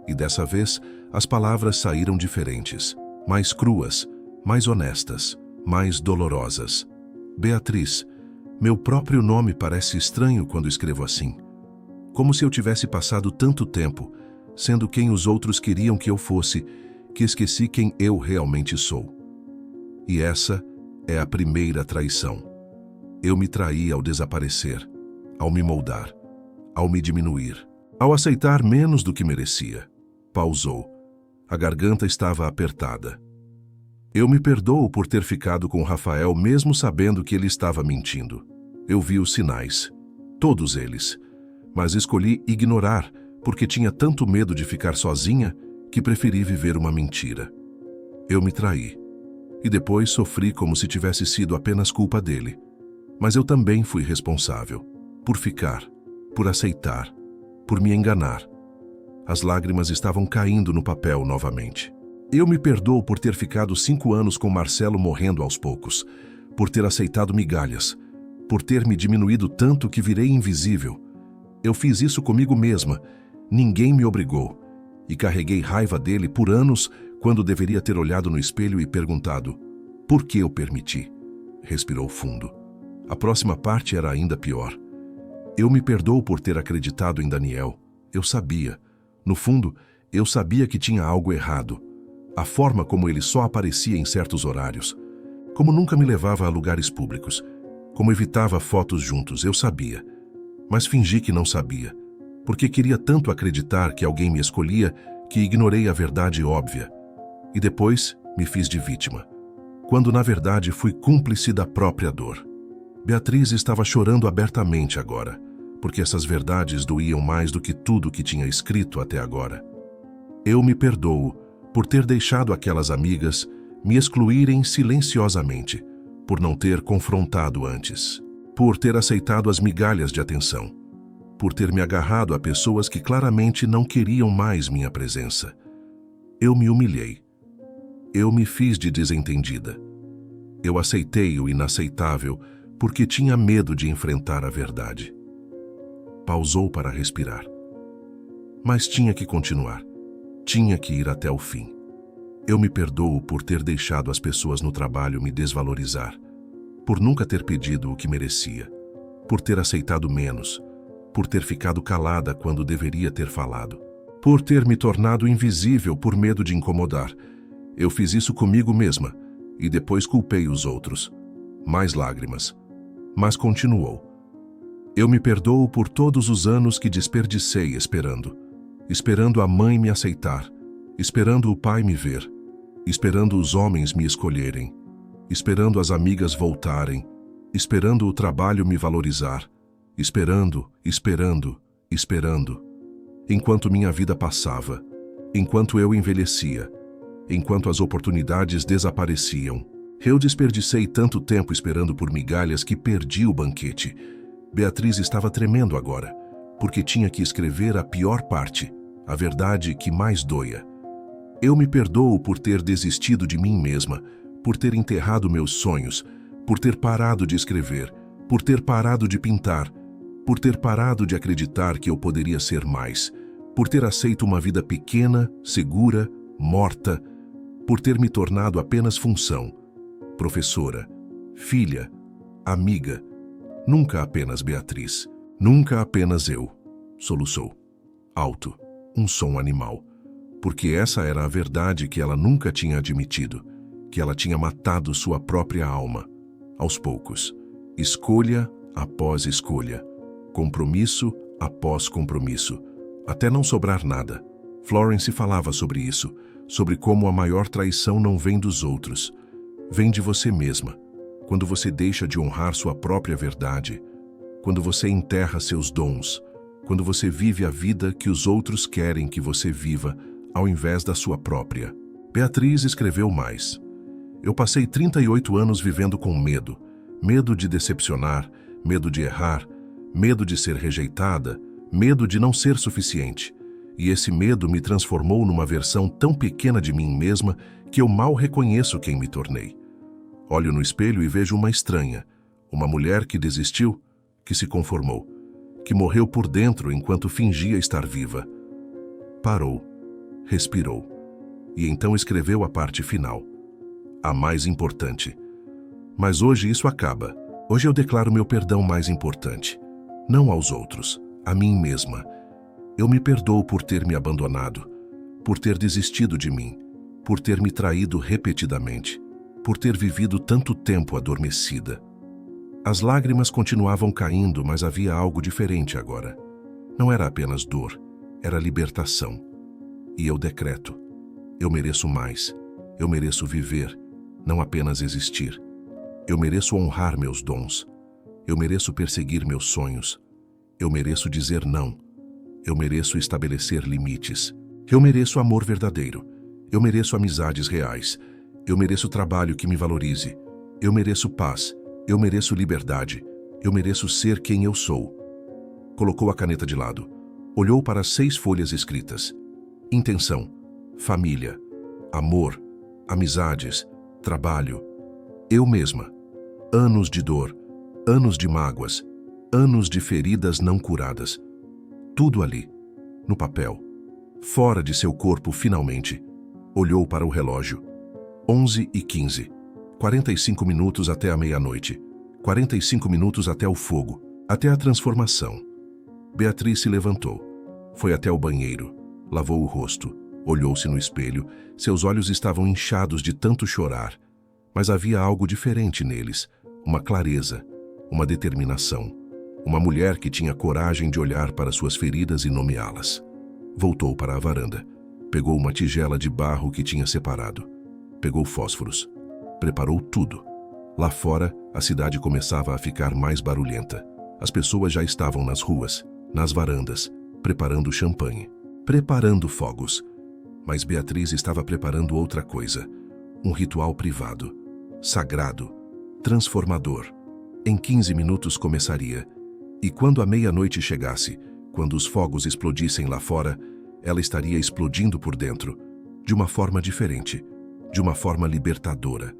E dessa vez, as palavras saíram diferentes. Mais cruas, mais honestas, mais dolorosas. Beatriz, meu próprio nome parece estranho quando escrevo assim. Como se eu tivesse passado tanto tempo, sendo quem os outros queriam que eu fosse, que esqueci quem eu realmente sou. E essa é a primeira traição. Eu me traí ao desaparecer, ao me moldar, ao me diminuir, ao aceitar menos do que merecia. Pausou. A garganta estava apertada. Eu me perdoo por ter ficado com Rafael mesmo sabendo que ele estava mentindo. Eu vi os sinais, todos eles, mas escolhi ignorar porque tinha tanto medo de ficar sozinha que preferi viver uma mentira. Eu me traí. E depois sofri como se tivesse sido apenas culpa dele. Mas eu também fui responsável. Por ficar, por aceitar, por me enganar. As lágrimas estavam caindo no papel novamente. Eu me perdoo por ter ficado 5 anos com Marcelo morrendo aos poucos, por ter aceitado migalhas, por ter me diminuído tanto que virei invisível. Eu fiz isso comigo mesma, ninguém me obrigou, e carreguei raiva dele por anos quando deveria ter olhado no espelho e perguntado: por que eu permiti? Respirou fundo. A próxima parte era ainda pior. Eu me perdoo por ter acreditado em Daniel. Eu sabia. No fundo, eu sabia que tinha algo errado. A forma como ele só aparecia em certos horários, como nunca me levava a lugares públicos, como evitava fotos juntos, eu sabia. Mas fingi que não sabia, porque queria tanto acreditar que alguém me escolhia que ignorei a verdade óbvia. E depois me fiz de vítima, quando na verdade fui cúmplice da própria dor. Beatriz estava chorando abertamente agora, porque essas verdades doíam mais do que tudo que tinha escrito até agora. Eu me perdoo por ter deixado aquelas amigas me excluírem silenciosamente, por não ter confrontado antes, por ter aceitado as migalhas de atenção, por ter me agarrado a pessoas que claramente não queriam mais minha presença. Eu me humilhei. Eu me fiz de desentendida. Eu aceitei o inaceitável porque tinha medo de enfrentar a verdade. Pausou para respirar. Mas tinha que continuar. Tinha que ir até o fim. Eu me perdoo por ter deixado as pessoas no trabalho me desvalorizar, por nunca ter pedido o que merecia, por ter aceitado menos, por ter ficado calada quando deveria ter falado, por ter me tornado invisível por medo de incomodar. Eu fiz isso comigo mesma e depois culpei os outros. Mais lágrimas. Mas continuou. Eu me perdoo por todos os anos que desperdicei esperando a mãe me aceitar, esperando o pai me ver, esperando os homens me escolherem, esperando as amigas voltarem, esperando o trabalho me valorizar, esperando, enquanto minha vida passava, enquanto eu envelhecia, enquanto as oportunidades desapareciam. Eu desperdicei tanto tempo esperando por migalhas que perdi o banquete. Beatriz estava tremendo agora, porque tinha que escrever a pior parte, a verdade que mais doía. Eu me perdoo por ter desistido de mim mesma, por ter enterrado meus sonhos, por ter parado de escrever, por ter parado de pintar, por ter parado de acreditar que eu poderia ser mais, por ter aceito uma vida pequena, segura, morta, por ter me tornado apenas função, professora, filha, amiga, nunca apenas Beatriz, nunca apenas eu, soluçou, alto, um som animal, porque essa era a verdade que ela nunca tinha admitido, que ela tinha matado sua própria alma, aos poucos, escolha após escolha, compromisso após compromisso, até não sobrar nada. Florence falava sobre isso, sobre como a maior traição não vem dos outros, vem de você mesma, quando você deixa de honrar sua própria verdade, quando você enterra seus dons, quando você vive a vida que os outros querem que você viva, ao invés da sua própria. Beatriz escreveu mais. Eu passei 38 anos vivendo com medo, medo de decepcionar, medo de errar, medo de ser rejeitada, medo de não ser suficiente. E esse medo me transformou numa versão tão pequena de mim mesma que eu mal reconheço quem me tornei. Olho no espelho e vejo uma estranha, uma mulher que desistiu, que se conformou, que morreu por dentro enquanto fingia estar viva. Parou, respirou, e então escreveu a parte final, a mais importante. Mas hoje isso acaba. Hoje eu declaro meu perdão mais importante, não aos outros, a mim mesma. Eu me perdoo por ter me abandonado, por ter desistido de mim, por ter me traído repetidamente, por ter vivido tanto tempo adormecida. As lágrimas continuavam caindo, mas havia algo diferente agora. Não era apenas dor, era libertação. E eu decreto: eu mereço mais, eu mereço viver, não apenas existir. Eu mereço honrar meus dons, eu mereço perseguir meus sonhos, eu mereço dizer não, eu mereço estabelecer limites, eu mereço amor verdadeiro, eu mereço amizades reais, eu mereço trabalho que me valorize, eu mereço paz, eu mereço liberdade, eu mereço ser quem eu sou. Colocou a caneta de lado, Olhou para as 6 folhas escritas. Intenção, família, amor, amizades, trabalho, eu mesma. Anos de dor, anos de mágoas, anos de feridas não curadas. Tudo ali, no papel, fora de seu corpo finalmente. Olhou para o relógio. 11h15. 45 minutos até a meia-noite. 45 minutos até o fogo, até a transformação. Beatriz se levantou. Foi até o banheiro. Lavou o rosto. Olhou-se no espelho. Seus olhos estavam inchados de tanto chorar. Mas havia algo diferente neles. Uma clareza, uma determinação. Uma mulher que tinha coragem de olhar para suas feridas e nomeá-las. Voltou para a varanda. Pegou uma tigela de barro que tinha separado. Pegou fósforos. Preparou tudo. Lá fora, a cidade começava a ficar mais barulhenta. As pessoas já estavam nas ruas, nas varandas, preparando champanhe, preparando fogos. Mas Beatriz estava preparando outra coisa. Um ritual privado, sagrado, transformador. Em 15 minutos começaria. E quando a meia-noite chegasse, quando os fogos explodissem lá fora, ela estaria explodindo por dentro, de uma forma diferente, de uma forma libertadora.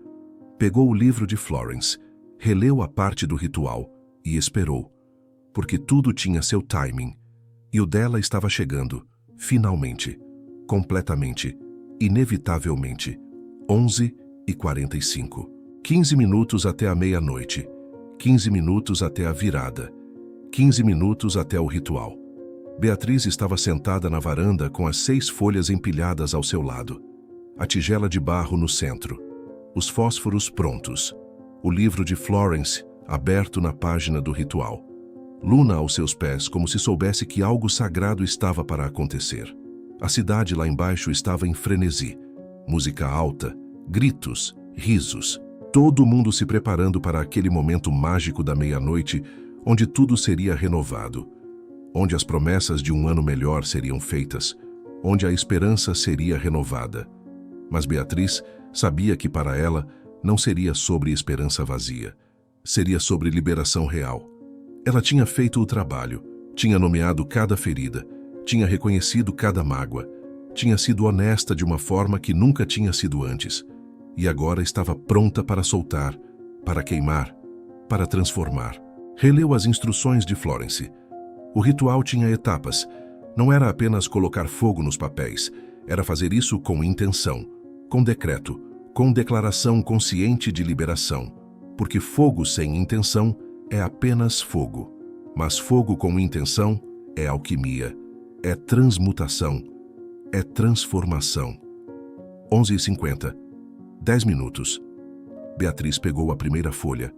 Pegou o livro de Florence, releu a parte do ritual e esperou, porque tudo tinha seu timing, e o dela estava chegando, finalmente, completamente, inevitavelmente. 11h45. 15 minutos até a meia-noite, 15 minutos até a virada, 15 minutos até o ritual. Beatriz estava sentada na varanda com as 6 folhas empilhadas ao seu lado, a tigela de barro no centro, os fósforos prontos, o livro de Florence aberto na página do ritual. Luna aos seus pés, como se soubesse que algo sagrado estava para acontecer. A cidade lá embaixo estava em frenesi. Música alta, gritos, risos. Todo mundo se preparando para aquele momento mágico da meia-noite, onde tudo seria renovado, onde as promessas de um ano melhor seriam feitas, onde a esperança seria renovada. Mas Beatriz sabia que para ela não seria sobre esperança vazia, seria sobre liberação real. Ela tinha feito o trabalho, tinha nomeado cada ferida, tinha reconhecido cada mágoa, tinha sido honesta de uma forma que nunca tinha sido antes, e agora estava pronta para soltar, para queimar, para transformar. Releu as instruções de Florence. O ritual tinha etapas. Não era apenas colocar fogo nos papéis, era fazer isso com intenção, com decreto, com declaração consciente de liberação. Porque fogo sem intenção é apenas fogo. Mas fogo com intenção é alquimia, é transmutação, é transformação. 11h50. 10 minutos. Beatriz pegou a primeira folha.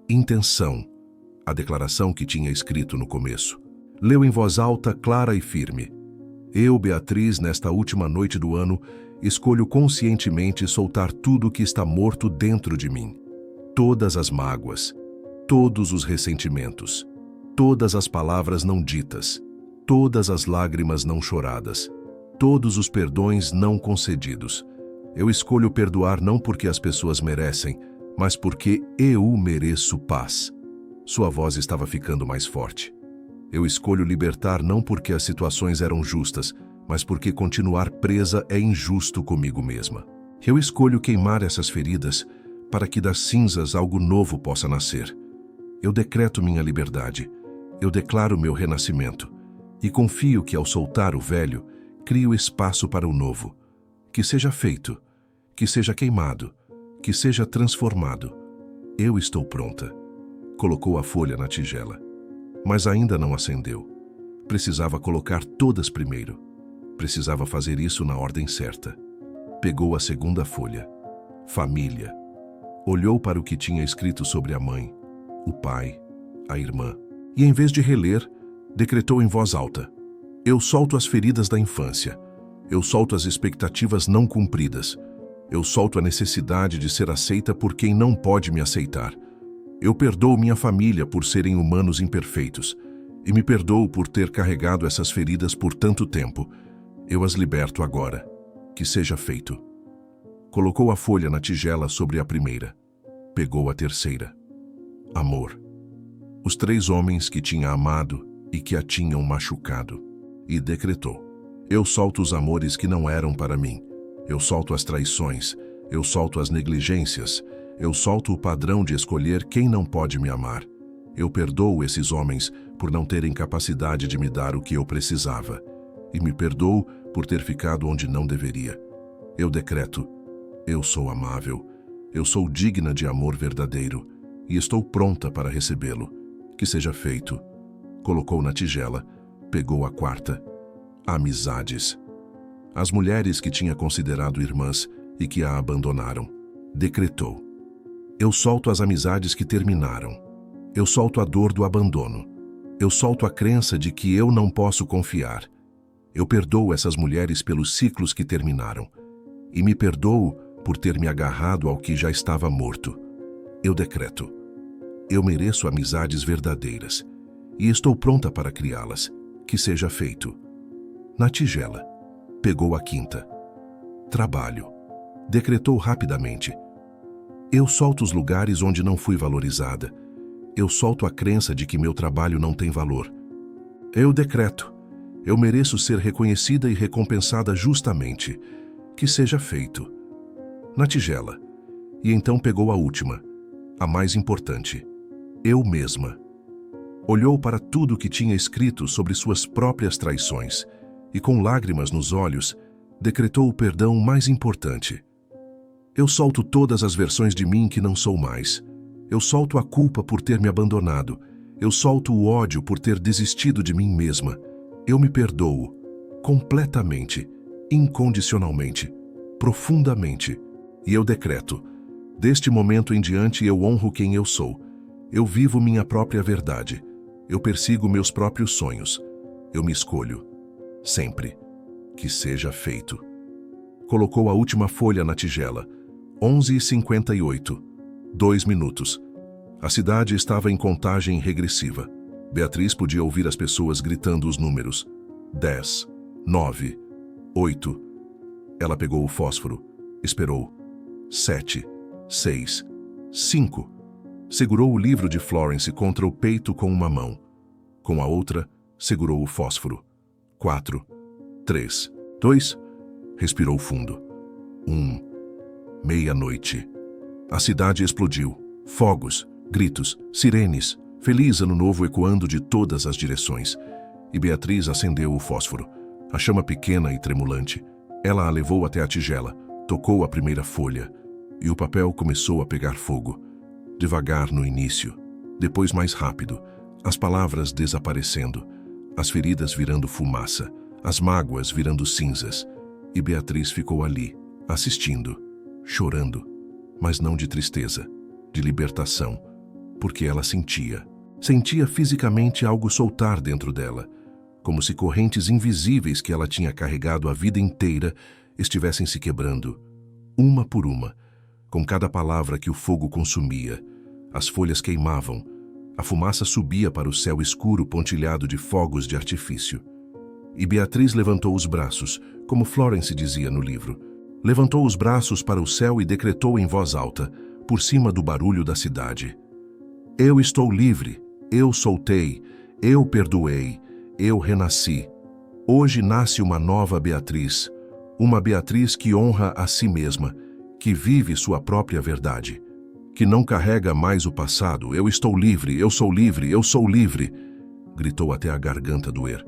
Intenção. A declaração que tinha escrito no começo. Leu em voz alta, clara e firme. Eu, Beatriz, nesta última noite do ano, escolho conscientemente soltar tudo que está morto dentro de mim. Todas as mágoas, todos os ressentimentos, todas as palavras não ditas, todas as lágrimas não choradas, todos os perdões não concedidos. Eu escolho perdoar não porque as pessoas merecem, mas porque eu mereço paz. Sua voz estava ficando mais forte. Eu escolho libertar não porque as situações eram justas, mas porque continuar presa é injusto comigo mesma. Eu escolho queimar essas feridas para que das cinzas algo novo possa nascer. Eu decreto minha liberdade. Eu declaro meu renascimento. E confio que ao soltar o velho, crio espaço para o novo. Que seja feito, que seja queimado, que seja transformado. Eu estou pronta. Colocou a folha na tigela, mas ainda não acendeu. Precisava colocar todas primeiro. Precisava fazer isso na ordem certa. Pegou a segunda folha. Família. Olhou para o que tinha escrito sobre a mãe, o pai, a irmã. E em vez de reler, decretou em voz alta. Eu solto as feridas da infância. Eu solto as expectativas não cumpridas. Eu solto a necessidade de ser aceita por quem não pode me aceitar. Eu perdoo minha família por serem humanos imperfeitos e me perdoo por ter carregado essas feridas por tanto tempo. Eu as liberto agora. Que seja feito. Colocou a folha na tigela sobre a primeira. Pegou a terceira. Amor. Os 3 homens que tinha amado e que a tinham machucado. e decretou: eu solto os amores que não eram para mim. Eu solto as traições. Eu solto as negligências. Eu solto o padrão de escolher quem não pode me amar. Eu perdoo esses homens por não terem capacidade de me dar o que eu precisava. E me perdoo por ter ficado onde não deveria. Eu decreto: eu sou amável. Eu sou digna de amor verdadeiro. E estou pronta para recebê-lo. Que seja feito. Colocou na tigela. Pegou a quarta. Amizades. As mulheres que tinha considerado irmãs e que a abandonaram. Decretou: eu solto as amizades que terminaram. Eu solto a dor do abandono. Eu solto a crença de que eu não posso confiar. Eu perdoo essas mulheres pelos ciclos que terminaram. E me perdoo por ter me agarrado ao que já estava morto. Eu decreto: eu mereço amizades verdadeiras. E estou pronta para criá-las. Que seja feito. Na tigela. Pegou a quinta. Trabalho. Decretou rapidamente: eu solto os lugares onde não fui valorizada. Eu solto a crença de que meu trabalho não tem valor. Eu decreto: eu mereço ser reconhecida e recompensada justamente. Que seja feito. Na tigela. E então pegou a última, a mais importante: eu mesma. Olhou para tudo o que tinha escrito sobre suas próprias traições e, com lágrimas nos olhos, decretou o perdão mais importante. Eu solto todas as versões de mim que não sou mais. Eu solto a culpa por ter me abandonado. Eu solto o ódio por ter desistido de mim mesma. Eu me perdoo, completamente, incondicionalmente, profundamente. E eu decreto: deste momento em diante eu honro quem eu sou. Eu vivo minha própria verdade. Eu persigo meus próprios sonhos. Eu me escolho. Sempre. Que seja feito. Colocou a última folha na tigela. 11h58. 2 minutos. A cidade estava em contagem regressiva. Beatriz podia ouvir as pessoas gritando os números. 10, 9, 8. Ela pegou o fósforo. Esperou. 7, 6, 5. Segurou o livro de Florence contra o peito com uma mão. Com a outra, segurou o fósforo. 4, 3, 2. Respirou fundo. 1. Meia-noite. A cidade explodiu. Fogos, gritos, sirenes, feliz ano novo ecoando de todas as direções. E Beatriz acendeu o fósforo. A chama pequena e tremulante. Ela a levou até a tigela, tocou a primeira folha. E o papel começou a pegar fogo. Devagar no início, depois mais rápido, as palavras desaparecendo, as feridas virando fumaça, as mágoas virando cinzas. E Beatriz ficou ali, assistindo, chorando, mas não de tristeza, de libertação, porque ela sentia fisicamente algo soltar dentro dela, como se correntes invisíveis que ela tinha carregado a vida inteira estivessem se quebrando, uma por uma. Com cada palavra que o fogo consumia, as folhas queimavam, a fumaça subia para o céu escuro pontilhado de fogos de artifício. E Beatriz levantou os braços, como Florence dizia no livro. Levantou os braços para o céu e decretou em voz alta, por cima do barulho da cidade: eu estou livre, eu soltei, eu perdoei, eu renasci. Hoje nasce uma nova Beatriz, uma Beatriz que honra a si mesma, que vive sua própria verdade, que não carrega mais o passado. Eu estou livre, eu sou livre, eu sou livre, gritou até a garganta doer,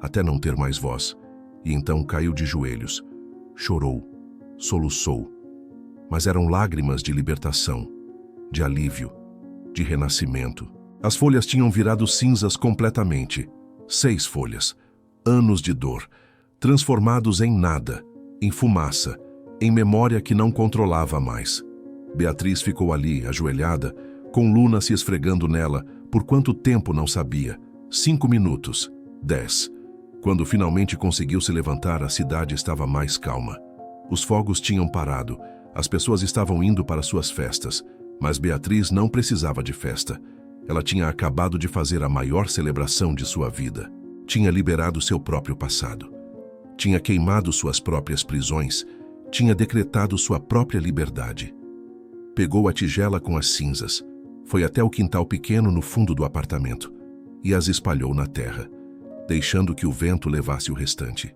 até não ter mais voz, e então caiu de joelhos, chorou, soluçou, mas eram lágrimas de libertação, de alívio, de renascimento. As folhas tinham virado cinzas completamente, 6 folhas, anos de dor, transformados em nada, em fumaça, em memória que não controlava mais. Beatriz ficou ali, ajoelhada, com Luna se esfregando nela, por quanto tempo não sabia. 5 minutos, 10. Quando finalmente conseguiu se levantar, a cidade estava mais calma. Os fogos tinham parado, as pessoas estavam indo para suas festas, mas Beatriz não precisava de festa. Ela tinha acabado de fazer a maior celebração de sua vida. Tinha liberado seu próprio passado. Tinha queimado suas próprias prisões. Tinha decretado sua própria liberdade. Pegou a tigela com as cinzas, foi até o quintal pequeno no fundo do apartamento e as espalhou na terra. deixando que o vento levasse o restante.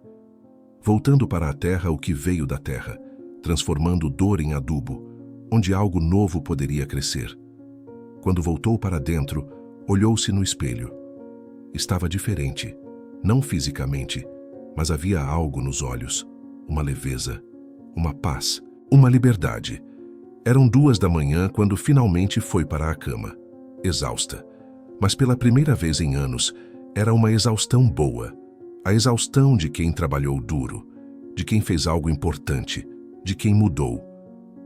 Voltando para a terra o que veio da terra, transformando dor em adubo, onde algo novo poderia crescer. Quando voltou para dentro, olhou-se no espelho. Estava diferente, não fisicamente, mas havia algo nos olhos, uma leveza, uma paz, uma liberdade. Eram 2 da manhã quando finalmente foi para a cama, exausta. Mas pela primeira vez em anos, era uma exaustão boa. A exaustão de quem trabalhou duro, de quem fez algo importante, de quem mudou.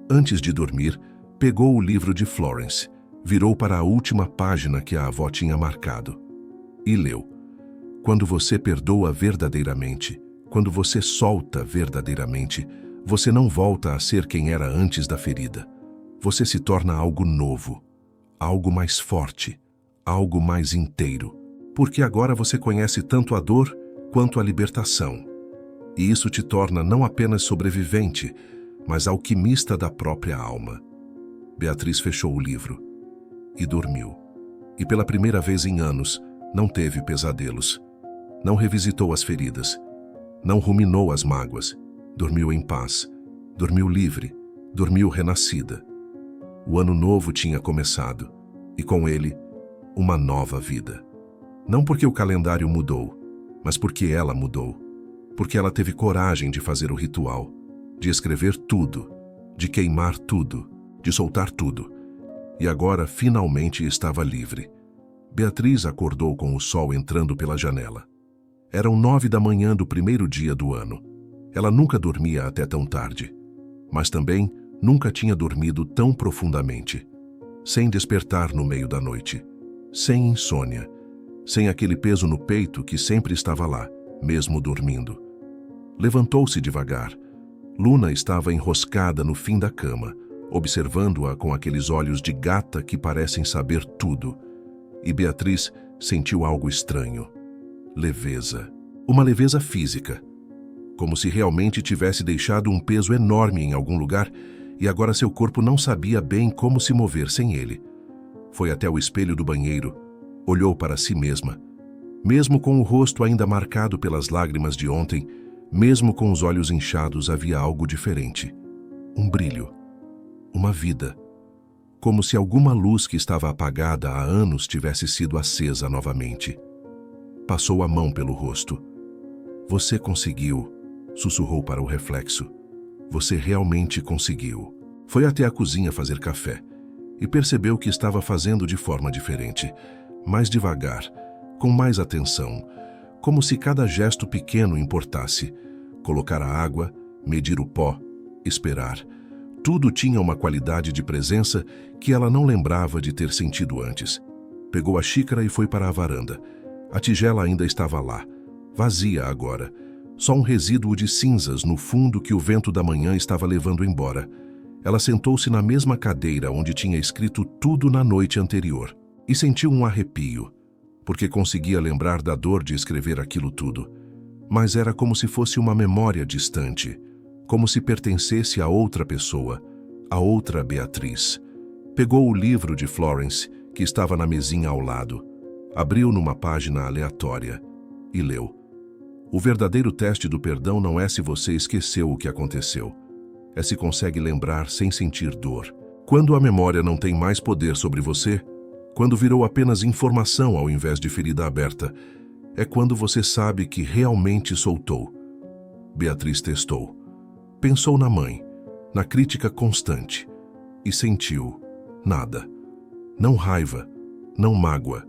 Antes de dormir, pegou o livro de Florence, virou para a última página que a avó tinha marcado e leu. Quando você perdoa verdadeiramente, quando você solta verdadeiramente, você não volta a ser quem era antes da ferida. Você se torna algo novo, algo mais forte, algo mais inteiro. Porque agora você conhece tanto a dor quanto a libertação. E isso te torna não apenas sobrevivente, mas alquimista da própria alma. Beatriz fechou o livro e dormiu. E pela primeira vez em anos, não teve pesadelos. Não revisitou as feridas. Não ruminou as mágoas. Dormiu em paz. Dormiu livre. Dormiu renascida. O ano novo tinha começado. E com ele, uma nova vida. Não porque o calendário mudou, mas porque ela mudou. Porque ela teve coragem de fazer o ritual, de escrever tudo, de queimar tudo, de soltar tudo. E agora finalmente estava livre. Beatriz acordou com o sol entrando pela janela. Eram 9 da manhã do primeiro dia do ano. Ela nunca dormia até tão tarde, mas também nunca tinha dormido tão profundamente, sem despertar no meio da noite, sem insônia, sem aquele peso no peito que sempre estava lá, mesmo dormindo. Levantou-se devagar. Luna estava enroscada no fim da cama, observando-a com aqueles olhos de gata que parecem saber tudo. E Beatriz sentiu algo estranho. Leveza. Uma leveza física. Como se realmente tivesse deixado um peso enorme em algum lugar e agora seu corpo não sabia bem como se mover sem ele. Foi até o espelho do banheiro, olhou para si mesma. Mesmo com o rosto ainda marcado pelas lágrimas de ontem, mesmo com os olhos inchados, havia algo diferente. Um brilho. Uma vida. Como se alguma luz que estava apagada há anos tivesse sido acesa novamente. Passou a mão pelo rosto. Você conseguiu, sussurrou para o reflexo. Você realmente conseguiu. Foi até a cozinha fazer café e percebeu que estava fazendo de forma diferente, mais devagar, com mais atenção, como se cada gesto pequeno importasse. Colocar a água, medir o pó, esperar. Tudo tinha uma qualidade de presença que ela não lembrava de ter sentido antes. Pegou a xícara e foi para a varanda. A tigela ainda estava lá, vazia agora. Só um resíduo de cinzas no fundo que o vento da manhã estava levando embora. Ela sentou-se na mesma cadeira onde tinha escrito tudo na noite anterior e sentiu um arrepio, porque conseguia lembrar da dor de escrever aquilo tudo. Mas era como se fosse uma memória distante, como se pertencesse a outra pessoa, a outra Beatriz. Pegou o livro de Florence, que estava na mesinha ao lado, abriu numa página aleatória e leu. O verdadeiro teste do perdão não é se você esqueceu o que aconteceu, é se consegue lembrar sem sentir dor. Quando a memória não tem mais poder sobre você, quando virou apenas informação ao invés de ferida aberta, é quando você sabe que realmente soltou. Beatriz testou. Pensou na mãe, na crítica constante, e sentiu nada. Não raiva, não mágoa,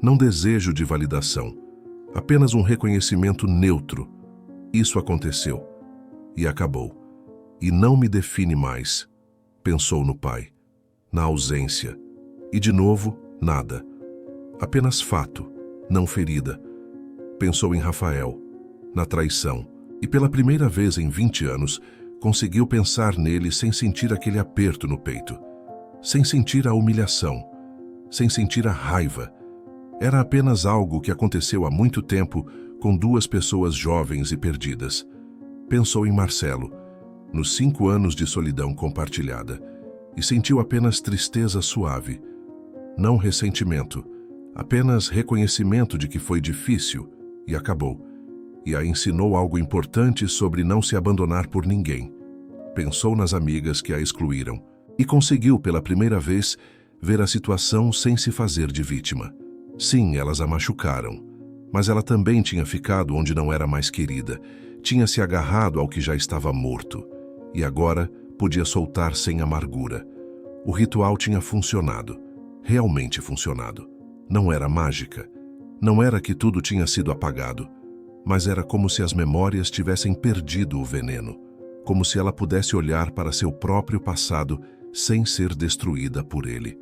não desejo de validação, apenas um reconhecimento neutro. Isso aconteceu e acabou. E não me define mais. Pensou no pai, na ausência. E de novo, nada. Apenas fato, não ferida. Pensou em Rafael, na traição. E pela primeira vez em 20 anos, conseguiu pensar nele sem sentir aquele aperto no peito. Sem sentir a humilhação. Sem sentir a raiva. Era apenas algo que aconteceu há muito tempo com 2 pessoas jovens e perdidas. Pensou em Marcelo, nos 5 anos de solidão compartilhada, e sentiu apenas tristeza suave. Não ressentimento, apenas reconhecimento de que foi difícil e acabou. E a ensinou algo importante sobre não se abandonar por ninguém. Pensou nas amigas que a excluíram e conseguiu, pela primeira vez, ver a situação sem se fazer de vítima. Sim, elas a machucaram, mas ela também tinha ficado onde não era mais querida, tinha se agarrado ao que já estava morto, e agora podia soltar sem amargura. O ritual tinha funcionado, realmente funcionado. Não era mágica, não era que tudo tinha sido apagado, mas era como se as memórias tivessem perdido o veneno, como se ela pudesse olhar para seu próprio passado sem ser destruída por ele.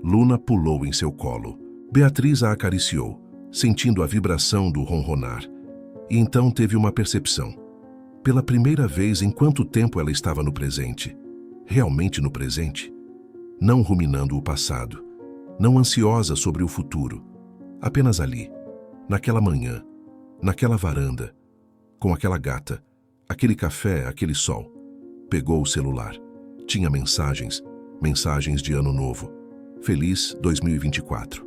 Luna pulou em seu colo. Beatriz a acariciou, sentindo a vibração do ronronar. E então teve uma percepção. Pela primeira vez em quanto tempo ela estava no presente. Realmente no presente. Não ruminando o passado. Não ansiosa sobre o futuro. Apenas ali, naquela manhã, naquela varanda, com aquela gata, aquele café, aquele sol. Pegou o celular. Tinha mensagens de Ano Novo. Feliz 2024.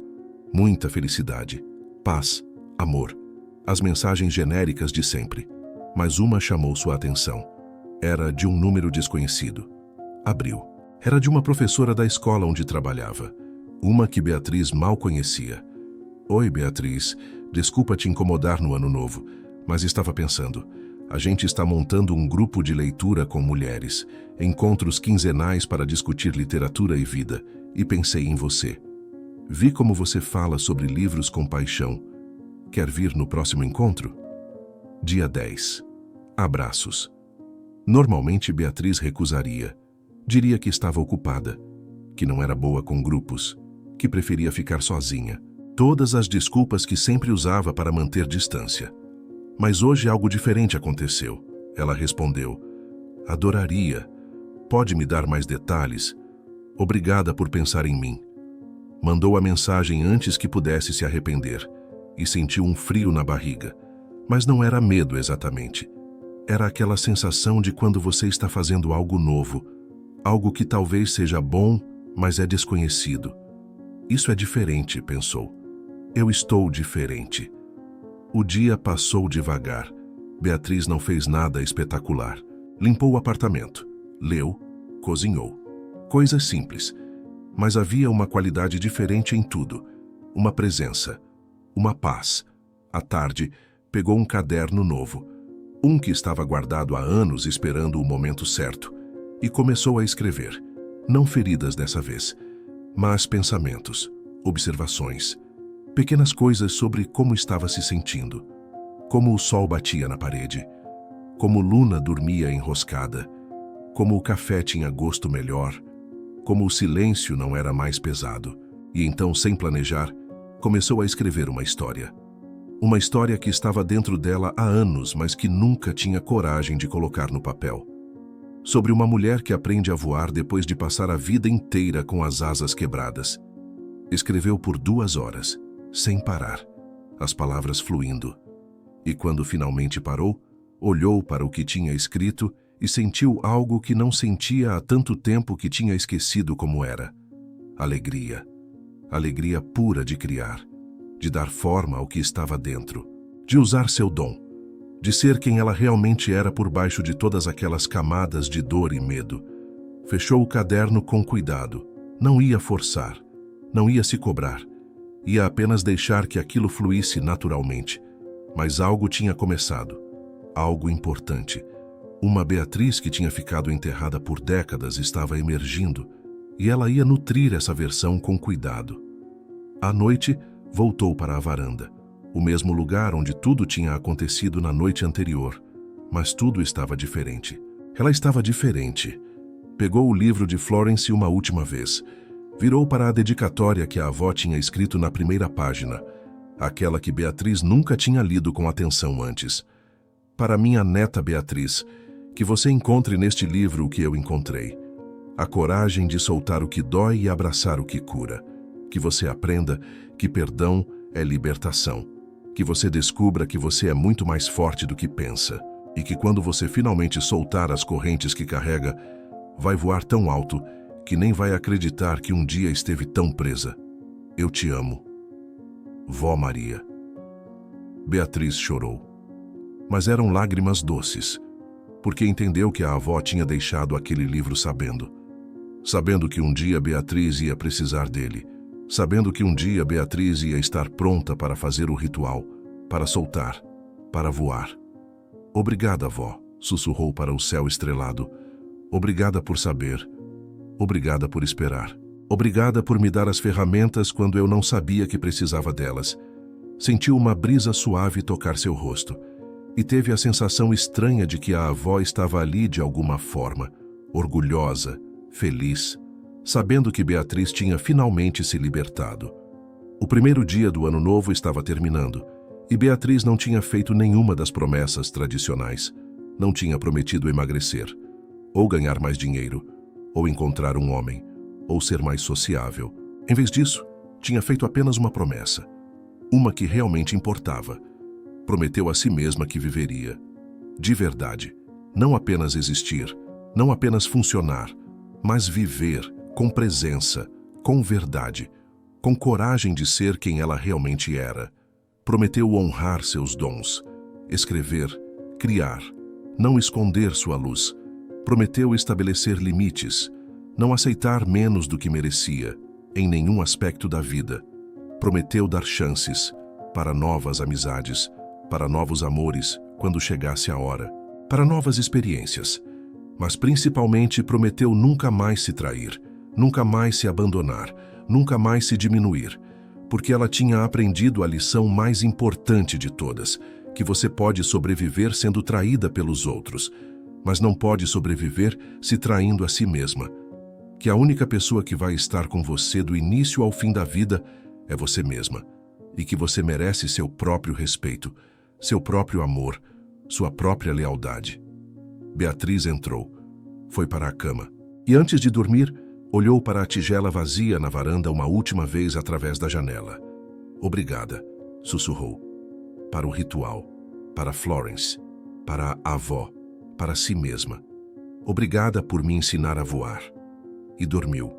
Muita felicidade, paz, amor. As mensagens genéricas de sempre. Mas uma chamou sua atenção. Era de um número desconhecido. Abriu. Era de uma professora da escola onde trabalhava. Uma que Beatriz mal conhecia. Oi, Beatriz. Desculpa te incomodar no Ano Novo, mas estava pensando. A gente está montando um grupo de leitura com mulheres. Encontros quinzenais para discutir literatura e vida. E pensei em você. Vi como você fala sobre livros com paixão. Quer vir no próximo encontro? Dia 10. Abraços. Normalmente Beatriz recusaria. Diria que estava ocupada, que não era boa com grupos, que preferia ficar sozinha. Todas as desculpas que sempre usava para manter distância. Mas hoje algo diferente aconteceu. Ela respondeu: adoraria. Pode me dar mais detalhes? Obrigada por pensar em mim. Mandou a mensagem antes que pudesse se arrepender e sentiu um frio na barriga. Mas não era medo exatamente. Era aquela sensação de quando você está fazendo algo novo, algo que talvez seja bom, mas é desconhecido. Isso é diferente, pensou. Eu estou diferente. O dia passou devagar. Beatriz não fez nada espetacular. Limpou o apartamento, leu, cozinhou. Coisas simples. Mas havia uma qualidade diferente em tudo. Uma presença. Uma paz. À tarde, pegou um caderno novo. Um que estava guardado há anos esperando o momento certo. E começou a escrever. Não feridas dessa vez, mas pensamentos, observações. Pequenas coisas sobre como estava se sentindo. Como o sol batia na parede. Como Luna dormia enroscada. Como o café tinha gosto melhor. Como o silêncio não era mais pesado. E então, sem planejar, começou a escrever uma história. Uma história que estava dentro dela há anos, mas que nunca tinha coragem de colocar no papel. Sobre uma mulher que aprende a voar depois de passar a vida inteira com as asas quebradas. Escreveu por 2 horas, sem parar, as palavras fluindo. E quando finalmente parou, olhou para o que tinha escrito e sentiu algo que não sentia há tanto tempo que tinha esquecido como era. Alegria. Alegria pura de criar, de dar forma ao que estava dentro, de usar seu dom, de ser quem ela realmente era por baixo de todas aquelas camadas de dor e medo. Fechou o caderno com cuidado. Não ia forçar, não ia se cobrar. Ia apenas deixar que aquilo fluísse naturalmente. Mas algo tinha começado. Algo importante. Uma Beatriz que tinha ficado enterrada por décadas estava emergindo, e ela ia nutrir essa versão com cuidado. À noite, voltou para a varanda, o mesmo lugar onde tudo tinha acontecido na noite anterior, mas tudo estava diferente. Ela estava diferente. Pegou o livro de Florence uma última vez. Virou para a dedicatória que a avó tinha escrito na primeira página, aquela que Beatriz nunca tinha lido com atenção antes. Para minha neta Beatriz, que você encontre neste livro o que eu encontrei. A coragem de soltar o que dói e abraçar o que cura. Que você aprenda que perdão é libertação. Que você descubra que você é muito mais forte do que pensa. E que quando você finalmente soltar as correntes que carrega, vai voar tão alto que nem vai acreditar que um dia esteve tão presa. Eu te amo. Vó Maria. Beatriz chorou. Mas eram lágrimas doces, porque entendeu que a avó tinha deixado aquele livro sabendo que um dia Beatriz ia precisar dele, sabendo que um dia Beatriz ia estar pronta para fazer o ritual, para soltar, para voar. Obrigada, avó, sussurrou para o céu estrelado. Obrigada por saber. Obrigada por esperar. Obrigada por me dar as ferramentas quando eu não sabia que precisava delas. Sentiu uma brisa suave tocar seu rosto e teve a sensação estranha de que a avó estava ali de alguma forma, orgulhosa, feliz, sabendo que Beatriz tinha finalmente se libertado. O primeiro dia do ano novo estava terminando e Beatriz não tinha feito nenhuma das promessas tradicionais. Não tinha prometido emagrecer, ou ganhar mais dinheiro, ou encontrar um homem, ou ser mais sociável. Em vez disso, tinha feito apenas uma promessa, uma que realmente importava. Prometeu a si mesma que viveria, de verdade, não apenas existir, não apenas funcionar, mas viver com presença, com verdade, com coragem de ser quem ela realmente era. Prometeu honrar seus dons, escrever, criar, não esconder sua luz. Prometeu estabelecer limites, não aceitar menos do que merecia, em nenhum aspecto da vida. Prometeu dar chances para novas amizades, para novos amores, quando chegasse a hora, para novas experiências. Mas principalmente prometeu nunca mais se trair, nunca mais se abandonar, nunca mais se diminuir, porque ela tinha aprendido a lição mais importante de todas, que você pode sobreviver sendo traída pelos outros, mas não pode sobreviver se traindo a si mesma. Que a única pessoa que vai estar com você do início ao fim da vida é você mesma, e que você merece seu próprio respeito, seu próprio amor, sua própria lealdade. Beatriz entrou, foi para a cama, e antes de dormir, olhou para a tigela vazia na varanda uma última vez através da janela. Obrigada, sussurrou. Para o ritual, para Florence, para a avó, para si mesma. Obrigada por me ensinar a voar. E dormiu,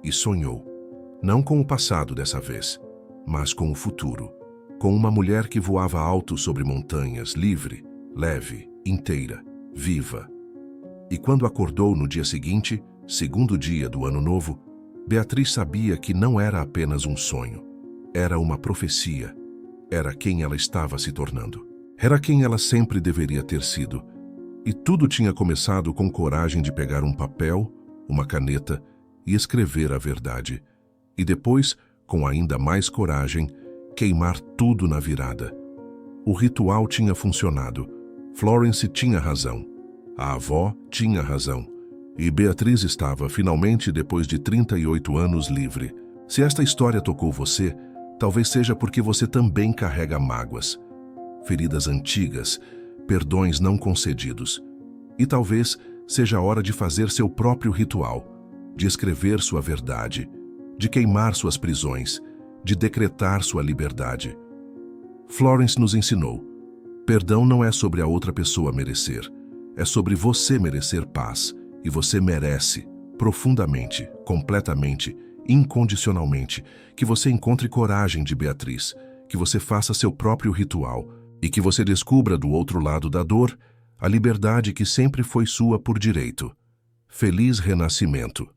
e sonhou, não com o passado dessa vez, mas com o futuro, com uma mulher que voava alto sobre montanhas, livre, leve, inteira, viva. E quando acordou no dia seguinte, segundo dia do ano novo, Beatriz sabia que não era apenas um sonho, era uma profecia, era quem ela estava se tornando. Era quem ela sempre deveria ter sido. E tudo tinha começado com coragem de pegar um papel, uma caneta e escrever a verdade. E depois, com ainda mais coragem, queimar tudo na virada. O ritual tinha funcionado. Florence tinha razão. A avó tinha razão. E Beatriz estava, finalmente, depois de 38 anos, livre. Se esta história tocou você, talvez seja porque você também carrega mágoas, feridas antigas, perdões não concedidos. E talvez seja a hora de fazer seu próprio ritual, de escrever sua verdade, de queimar suas prisões, de decretar sua liberdade. Florence nos ensinou: perdão não é sobre a outra pessoa merecer, é sobre você merecer paz, e você merece, profundamente, completamente, incondicionalmente, que você encontre coragem de Beatriz, que você faça seu próprio ritual e que você descubra do outro lado da dor a liberdade que sempre foi sua por direito. Feliz renascimento!